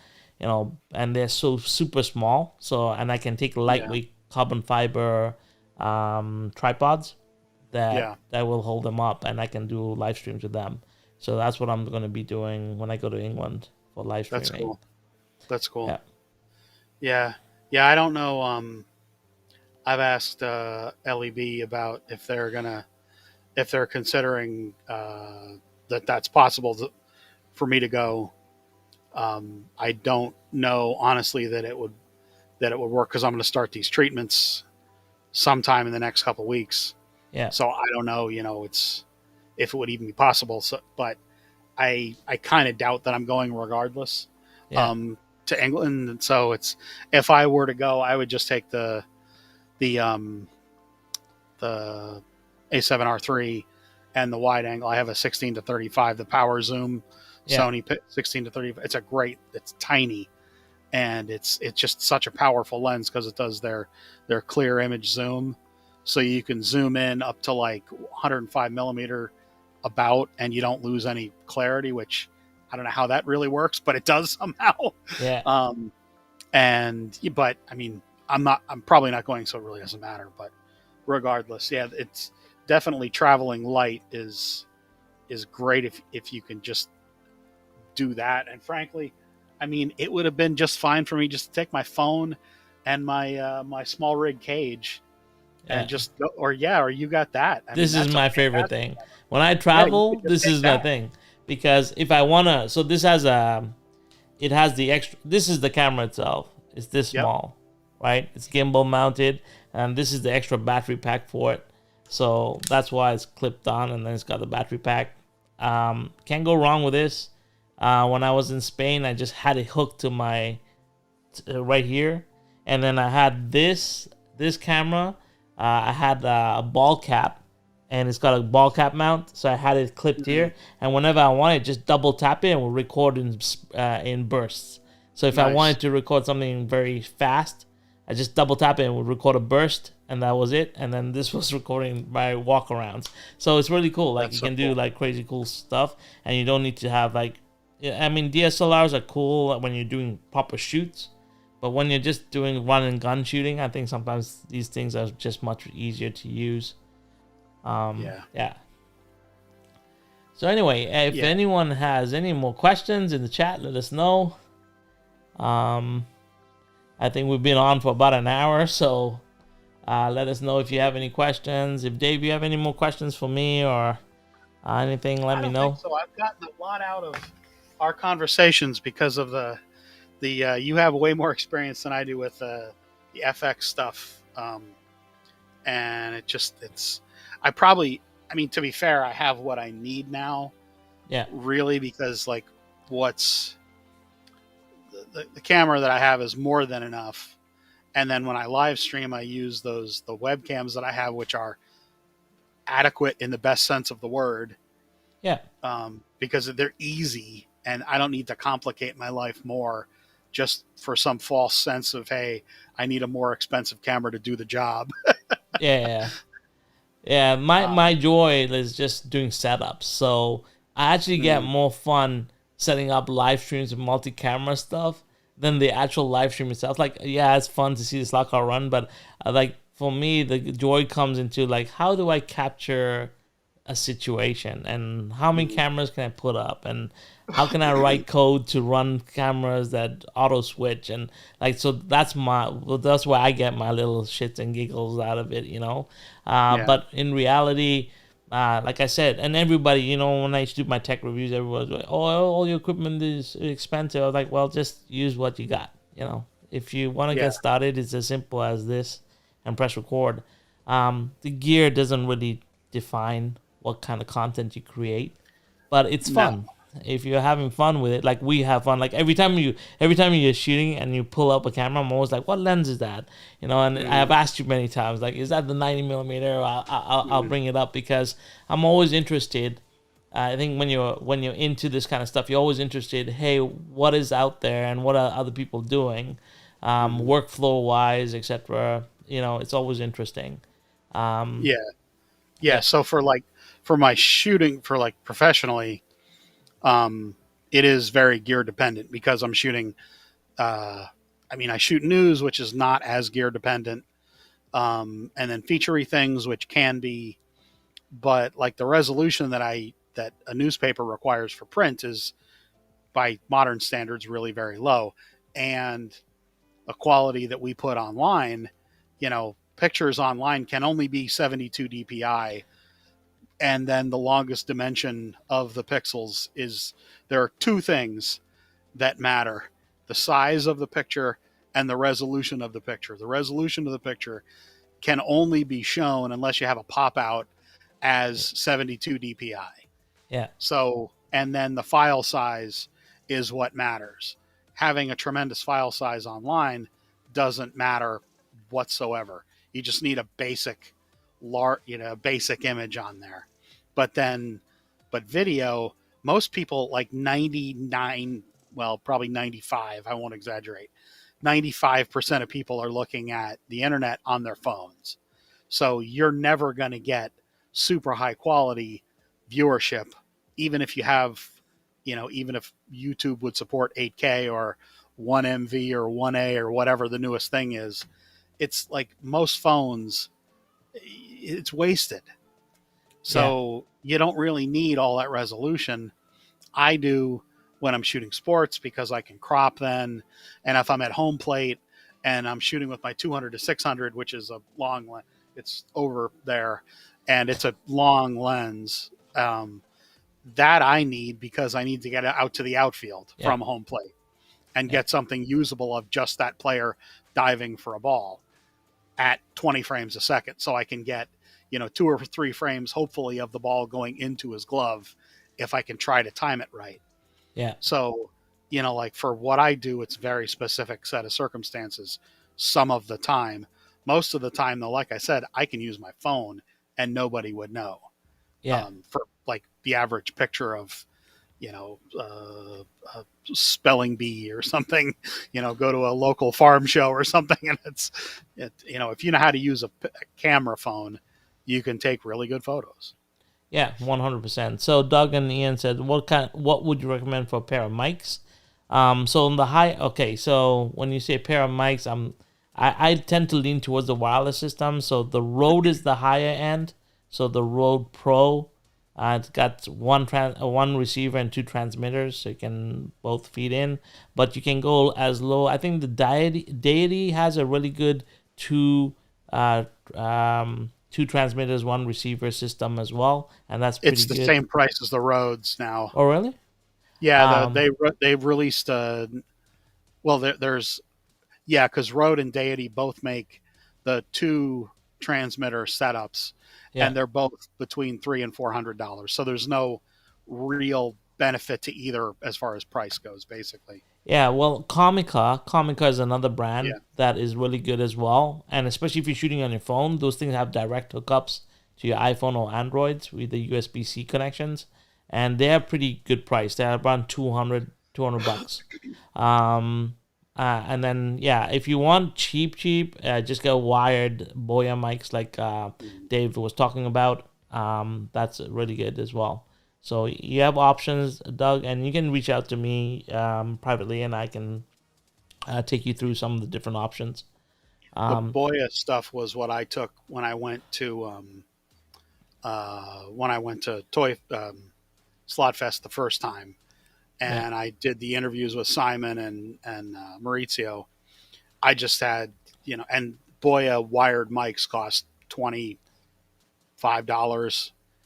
Speaker 1: and they're so super small. So and I can take
Speaker 2: Yeah.
Speaker 1: lightweight carbon fiber tripods that
Speaker 2: Yeah.
Speaker 1: will hold them up, and I can do live streams with them. So that's what I'm going to be doing when I go to England for live
Speaker 2: That's
Speaker 1: streaming.
Speaker 2: cool. That's cool.
Speaker 1: Yeah,
Speaker 2: Yeah. Yeah. I don't know. I've asked LEB about if they're considering that's possible for me to go. I don't know honestly that it would work because I'm going to start these treatments sometime in the next couple weeks.
Speaker 1: yeah,
Speaker 2: So I don't know, it's if it would even be possible. So, but I kind of doubt that I'm going regardless
Speaker 1: yeah,
Speaker 2: to England. And so it's if I were to go, I would just take the the A7R3 and the wide angle. I have a 16 to 35, the power zoom
Speaker 1: yeah,
Speaker 2: Sony 16 to 35. It's tiny, and it's just such a powerful lens because it does their clear image zoom, so you can zoom in up to like 105 millimeter about, and you don't lose any clarity, which I don't know how that really works, but it does somehow.
Speaker 1: yeah.
Speaker 2: um, but I mean, I'm probably not going, so it really doesn't matter. But regardless, yeah, it's definitely traveling light is great if you can just do that. And frankly, I mean, it would have been just fine for me just to take my phone and my small rig cage
Speaker 1: Yeah.
Speaker 2: and just go. Or yeah, or you got that. I mean,
Speaker 1: This is
Speaker 2: that's a
Speaker 1: my favorite
Speaker 2: fantastic
Speaker 1: thing.
Speaker 2: camera.
Speaker 1: When I
Speaker 2: Yeah, you
Speaker 1: travel,
Speaker 2: could just
Speaker 1: this
Speaker 2: take
Speaker 1: is my
Speaker 2: that.
Speaker 1: thing, because if I wanna, so this has it has the extra. This is the camera itself. It's this
Speaker 2: Yep.
Speaker 1: small, right? It's gimbal mounted, and this is the extra battery pack for it. So that's why it's clipped on, and then it's got the battery pack. Can't go wrong with this. When I was in Spain, I just had it hooked to my right here, and then I had this camera. I had a ball cap, and it's got a ball cap mount, so I had it clipped
Speaker 2: Mm-hmm.
Speaker 1: here. And whenever I wanted, just double tap it and we'll record in bursts. So if I
Speaker 2: Nice.
Speaker 1: wanted to record something very fast, I just double tap it and would record a burst, and that was it. And then this was recording my walkarounds. So it's really cool. Like
Speaker 2: That's
Speaker 1: you
Speaker 2: so
Speaker 1: can do
Speaker 2: cool.
Speaker 1: like crazy cool stuff, and you don't need to have like. Yeah, I mean, DSLRs are cool when you're doing proper shoots, but when you're just doing run and gun shooting, I think sometimes these things are just much easier to use.
Speaker 2: Yeah.
Speaker 1: Yeah. So anyway, if
Speaker 2: Yeah.
Speaker 1: anyone has any more questions in the chat, let us know. Um, I think we've been on for about an hour, so let us know if you have any questions. If Dave, you have any more questions for me or anything, let
Speaker 2: I
Speaker 1: me
Speaker 2: don't
Speaker 1: know.
Speaker 2: think so. I've gotten a lot out of our conversations because of the you have way more experience than I do with the FX stuff, and it's I mean, to be fair, I have what I need now,
Speaker 1: Yeah,
Speaker 2: really, because like what's the camera that I have is more than enough. And then when I live stream, I use the webcams that I have, which are adequate in the best sense of the word,
Speaker 1: yeah,
Speaker 2: because they're easy and I don't need to complicate my life more just for some false sense of, hey, I need a more expensive camera to do the job.
Speaker 1: yeah. Yeah, my
Speaker 2: Um,
Speaker 1: joy is just doing setups. So I actually get
Speaker 2: mm,
Speaker 1: more fun setting up live streams and multi-camera stuff than the actual live stream itself. Like, yeah, it's fun to see the slot car run, but like for me, the joy comes into like how do I capture a situation and how many
Speaker 2: mm,
Speaker 1: cameras can I put up and how can I write code to run cameras that auto switch and like so that's where I get my little shits and giggles out of it.
Speaker 2: yeah,
Speaker 1: But in reality, like I said, and everybody, when I used to do my tech reviews, everyone's like, "Oh, all your equipment is expensive." I was like, "Well, just use what you got." If you want to
Speaker 2: yeah,
Speaker 1: get started, it's as simple as this, and press record. The gear doesn't really define what kind of content you create, but it's
Speaker 2: no,
Speaker 1: fun. If you're having fun with it, like we have fun. Like every time you're shooting and you pull up a camera, I'm always like, "What lens is that?" And I
Speaker 2: mm,
Speaker 1: have asked you many times, like, "Is that the 90 millimeter?" I'll
Speaker 2: mm,
Speaker 1: bring it up because I'm always interested I think when you're into this kind of stuff, you're always interested. Hey, what is out there, and what are other people doing,
Speaker 2: Hmm.
Speaker 1: workflow wise, etc. It's always interesting. Um,
Speaker 2: Yeah, yeah.
Speaker 1: yeah,
Speaker 2: So for my shooting for like professionally, um, it is very gear dependent because I'm shooting. Uh, I mean, I shoot news, which is not as gear dependent, and then featurey things, which can be, but like the resolution that a newspaper requires for print is by modern standards really very low, and a quality that we put online, pictures online can only be 72 dpi, and then the longest dimension of the pixels is, there are two things that matter: the size of the picture and the resolution of the picture. The resolution of the picture can only be shown unless you have a pop out as 72 dpi.
Speaker 1: yeah,
Speaker 2: So, and then the file size is what matters. Having a tremendous file size online doesn't matter whatsoever. You just need a basic image on there. But then, but video, most people, like 99, well, probably 95, I won't exaggerate, 95% of people are looking at the internet on their phones. So you're never going to get super high quality viewership, even if you have, even if YouTube would support 8K or 1MV or 1A or whatever the newest thing is. It's like most phones, it's wasted.
Speaker 1: yeah,
Speaker 2: So you don't really need all that resolution. I do when I'm shooting sports because I can crop then. And if I'm at home plate and I'm shooting with my 200 to 600, which is a long, it's over there, and it's a long lens. That I need because I need to get out to the outfield
Speaker 1: yeah,
Speaker 2: from home plate and
Speaker 1: yeah,
Speaker 2: get something usable of just that player diving for a ball at 20 frames a second. So I can get, 2 or 3 frames, hopefully, of the ball going into his glove if I can try to time it right.
Speaker 1: yeah,
Speaker 2: So, like for what I do, it's very specific set of circumstances some of the time. Most of the time, though, like I said, I can use my phone and nobody would know.
Speaker 1: yeah,
Speaker 2: For like the average picture of, you know, uh, a spelling bee or something, go to a local farm show or something. And if you know how to use a camera phone, you can take really good photos.
Speaker 1: yeah, 100%. So Doug and Ian said, what would you recommend for a pair of mics? So on the high, okay, so when you say a pair of mics, I tend to lean towards the wireless system. So the Rode is the higher end. So the Rode Pro, it's got one receiver and two transmitters, so you can both feed in. But you can go as low. I think the Deity has a really good two uh, two transmitters, one receiver system as well, and that's
Speaker 2: It's
Speaker 1: pretty
Speaker 2: the
Speaker 1: good.
Speaker 2: same price as the Rhodes now.
Speaker 1: Oh, really?
Speaker 2: Yeah,
Speaker 1: Um,
Speaker 2: they've released well, there's, yeah, because Rode and Deity both make the two transmitter setups,
Speaker 1: yeah.
Speaker 2: and they're both between $300 and $400. So there's no real benefit to either as far as price goes, basically.
Speaker 1: Yeah, well, Comica is another brand
Speaker 2: Yeah.
Speaker 1: that is really good as well, and especially if you're shooting on your phone, those things have direct hookups to your iPhone or Androids with the USB-C connections, and they're pretty good price. They're around 200 bucks. Um, and then yeah, if you want cheap, just get wired Boya mics like
Speaker 2: Mhm.
Speaker 1: Dave was talking about. That's really good as well. So you have options, Doug, and you can reach out to me privately, and I can take you through some of the different options.
Speaker 2: The
Speaker 1: Um,
Speaker 2: Boya stuff was what I took when I went to Toy Slotfest the first time,
Speaker 1: yeah,
Speaker 2: and I did the interviews with Simon and Maurizio. I just had, and Boya wired mics cost $25,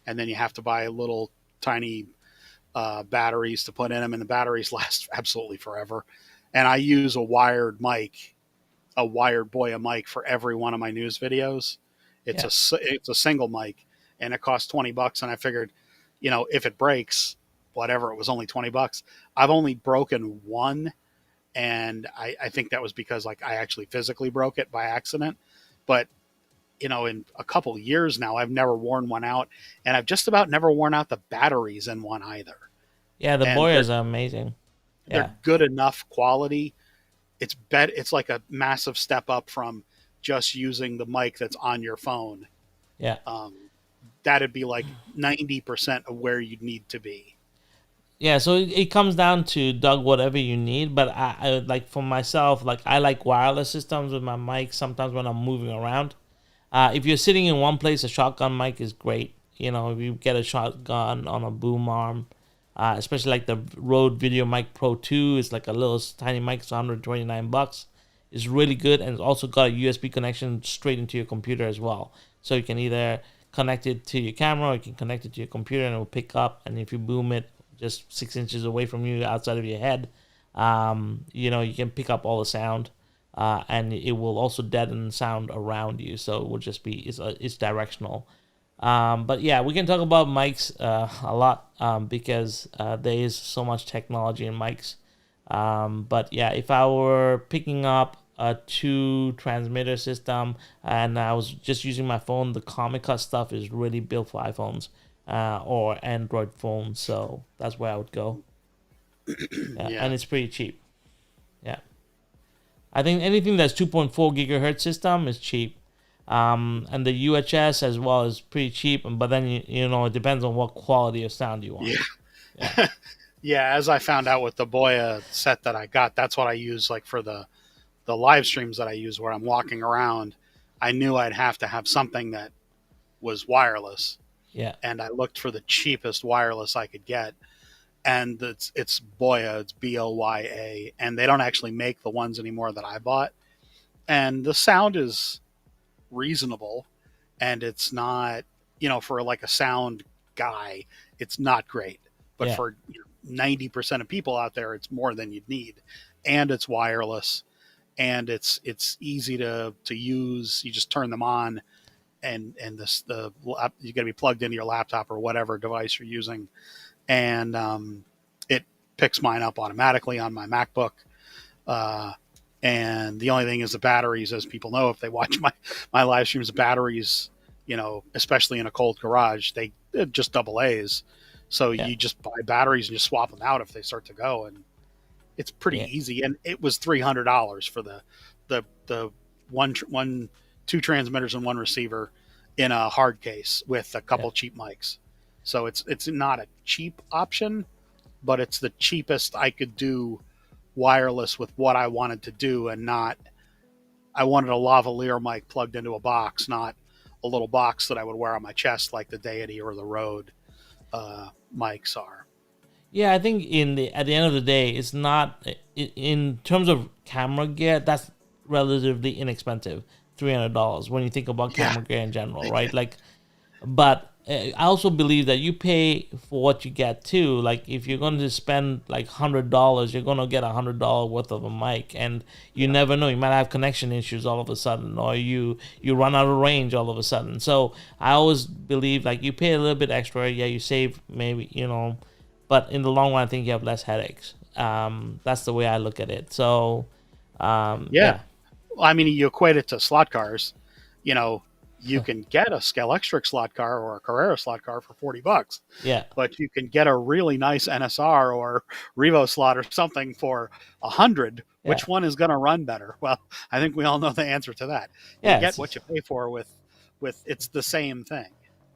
Speaker 2: and then you have to buy little tiny batteries to put in them, and the batteries last absolutely forever. And I use a wired Boya mic for every one of my news videos.
Speaker 1: yeah,
Speaker 2: It's a single mic, and it costs $20. And I figured, if it breaks, whatever, it was only $20. I've only broken one, and I think that was because like I actually physically broke it by accident. But in a couple of years now, I've never worn one out, and I've just about never worn out the batteries in one either.
Speaker 1: Yeah, the
Speaker 2: And
Speaker 1: Boyas are amazing.
Speaker 2: they're
Speaker 1: Yeah,
Speaker 2: good enough quality. It's like a massive step up from just using the mic that's on your phone.
Speaker 1: yeah.
Speaker 2: Um, that'd be like 90% of where you'd need to be.
Speaker 1: Yeah, so it comes down to Doug, whatever you need. But I like for myself, like I like wireless systems with my mic. Sometimes when I'm moving around, if you're sitting in one place, a shotgun mic is great. You know, if you get a shotgun on a boom arm, especially like the Rode Video Mic Pro 2, it's like a little tiny mic. It's $129. It's really good, and it's also got a USB connection straight into your computer as well. So you can either connect it to your camera, or you can connect it to your computer, and it will pick up. And if you boom it just 6 inches away from you, outside of your head, you can pick up all the sound, and it will also deaden sound around you. So it will just be it's directional. But yeah, we can talk about mics a lot because there is so much technology in mics. But yeah, if I were picking up a two transmitter system and I was just using my phone, the Comic Cut stuff is really built for iPhones or Android phones. So that's where I would go. Yeah,
Speaker 2: Yeah.
Speaker 1: and it's pretty cheap. Yeah. I think anything that's 2.4 gigahertz system is cheap. And the UHS as well is pretty cheap, but then it depends on what quality of sound you want.
Speaker 2: Yeah.
Speaker 1: Yeah,
Speaker 2: Yeah, as I found out with the Boya set that I got, that's what I use like for the live streams that I use where I'm walking around. I knew I'd have to have something that was wireless,
Speaker 1: yeah,
Speaker 2: and I looked for the cheapest wireless I could get, and it's Boya, it's Boya, and they don't actually make the ones anymore that I bought, and the sound is reasonable, and it's not, for like a sound guy, it's not great, but
Speaker 1: yeah,
Speaker 2: for 90% of people out there, it's more than you'd need, and it's wireless, and it's easy to use. You just turn them on, and you got to be plugged into your laptop or whatever device you're using, and it picks mine up automatically on my MacBook. Uh, and the only thing is the batteries, as people know, if they watch my live streams, batteries, especially in a cold garage, they're just double A's. So
Speaker 1: yeah,
Speaker 2: you just buy batteries and just swap them out if they start to go, and it's pretty
Speaker 1: yeah,
Speaker 2: easy. And it was $300 for the one two transmitters and one receiver in a hard case with a
Speaker 1: yeah.
Speaker 2: couple cheap mics. So it's not a cheap option, but it's the cheapest I could do wireless with what I wanted to do, and not, I wanted a lavalier mic plugged into a box, not a little box that I would wear on my chest like the Deity or the Rode mics are.
Speaker 1: Yeah, I think at the end of the day, it's not in terms of camera gear. That's relatively inexpensive, $300 when you think about
Speaker 2: Yeah.
Speaker 1: camera gear in general, right? Like, but I also believe that you pay for what you get too. Like, if you're going to spend like $100, you're going to get $100 worth of a mic, and you
Speaker 2: Yeah.
Speaker 1: never know. You might have connection issues all of a sudden, or you run out of range all of a sudden. So I always believe like you pay a little bit extra, yeah, you save maybe but in the long run, I think you have less headaches. That's the way I look at it. So
Speaker 2: Yeah.
Speaker 1: yeah,
Speaker 2: I mean, you equate it to slot cars. You know, you can get a Scalextric slot car or a Carrera slot car for $40,
Speaker 1: yeah,
Speaker 2: but you can get a really nice NSR or Revo slot or something for 100.
Speaker 1: yeah,
Speaker 2: Which one is going to run better? Well, I think we all know the answer to that. You
Speaker 1: yeah.
Speaker 2: get what you pay for with it's the same thing.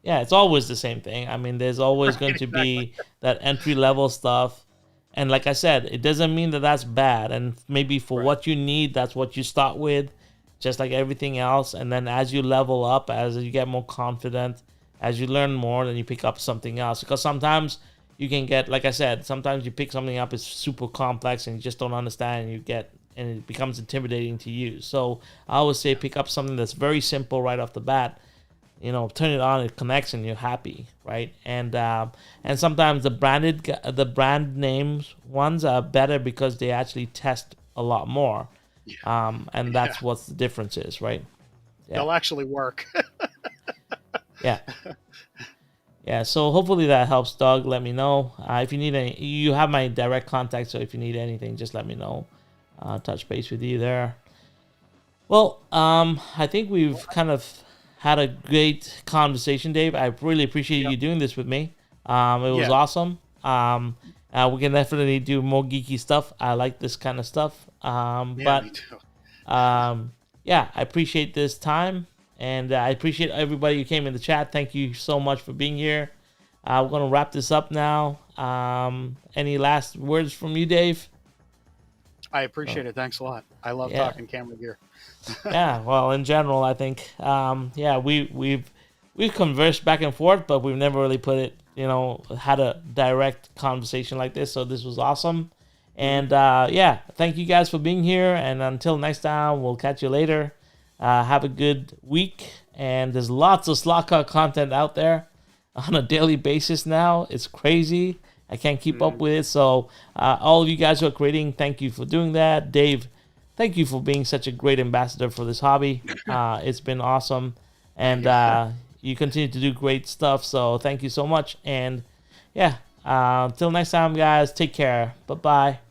Speaker 1: Yeah, it's always the same thing. I mean, there's always
Speaker 2: Right,
Speaker 1: going to
Speaker 2: exactly.
Speaker 1: be that entry level stuff. And like I said, it doesn't mean that that's bad. And maybe for
Speaker 2: Right.
Speaker 1: what you need, that's what you start with, just like everything else. And then as you level up, as you get more confident, as you learn more, then you pick up something else. Because sometimes you can get, like I said, sometimes you pick something up, it's super complex and you just don't understand, and it becomes intimidating to use. So I always say pick up something that's very simple right off the bat. Turn it on, it connects, and you're happy, right? And sometimes the brand names ones are better because they actually test a lot more,
Speaker 2: Yeah.
Speaker 1: and
Speaker 2: Yeah.
Speaker 1: that's what the difference is, right? Yeah,
Speaker 2: They'll actually work.
Speaker 1: yeah, yeah. So hopefully that helps, Doug. Let me know if you need any. You have my direct contact, so if you need anything, just let me know. Touch base with you there. Well, I think we've kind of had a great conversation, Dave. I really appreciate
Speaker 2: Yep.
Speaker 1: you doing this with me. It was
Speaker 2: Yeah.
Speaker 1: awesome. We can definitely do more geeky stuff. I like this kind of stuff.
Speaker 2: Yeah, me
Speaker 1: But
Speaker 2: too.
Speaker 1: yeah, I appreciate this time, and I appreciate everybody who came in the chat. Thank you so much for being here. We're gonna wrap this up now. Any last words from you, Dave?
Speaker 2: I appreciate it. Thanks a lot. I love
Speaker 1: Yeah.
Speaker 2: talking camera gear.
Speaker 1: Yeah, well, in general, I think, yeah, we've conversed back and forth, but we've never really put it, had a direct conversation like this. So this was awesome, and yeah, thank you guys for being here. And until next time, we'll catch you later. Have a good week, and there's lots of Slotcar content out there on a daily basis now. It's crazy. I can't keep up with it. So all of you guys who are creating, thank you for doing that. Dave, thank you for being such a great ambassador for this hobby. It's been awesome. And you continue to do great stuff. So thank you so much. And yeah, until next time, guys, take care. Bye-bye.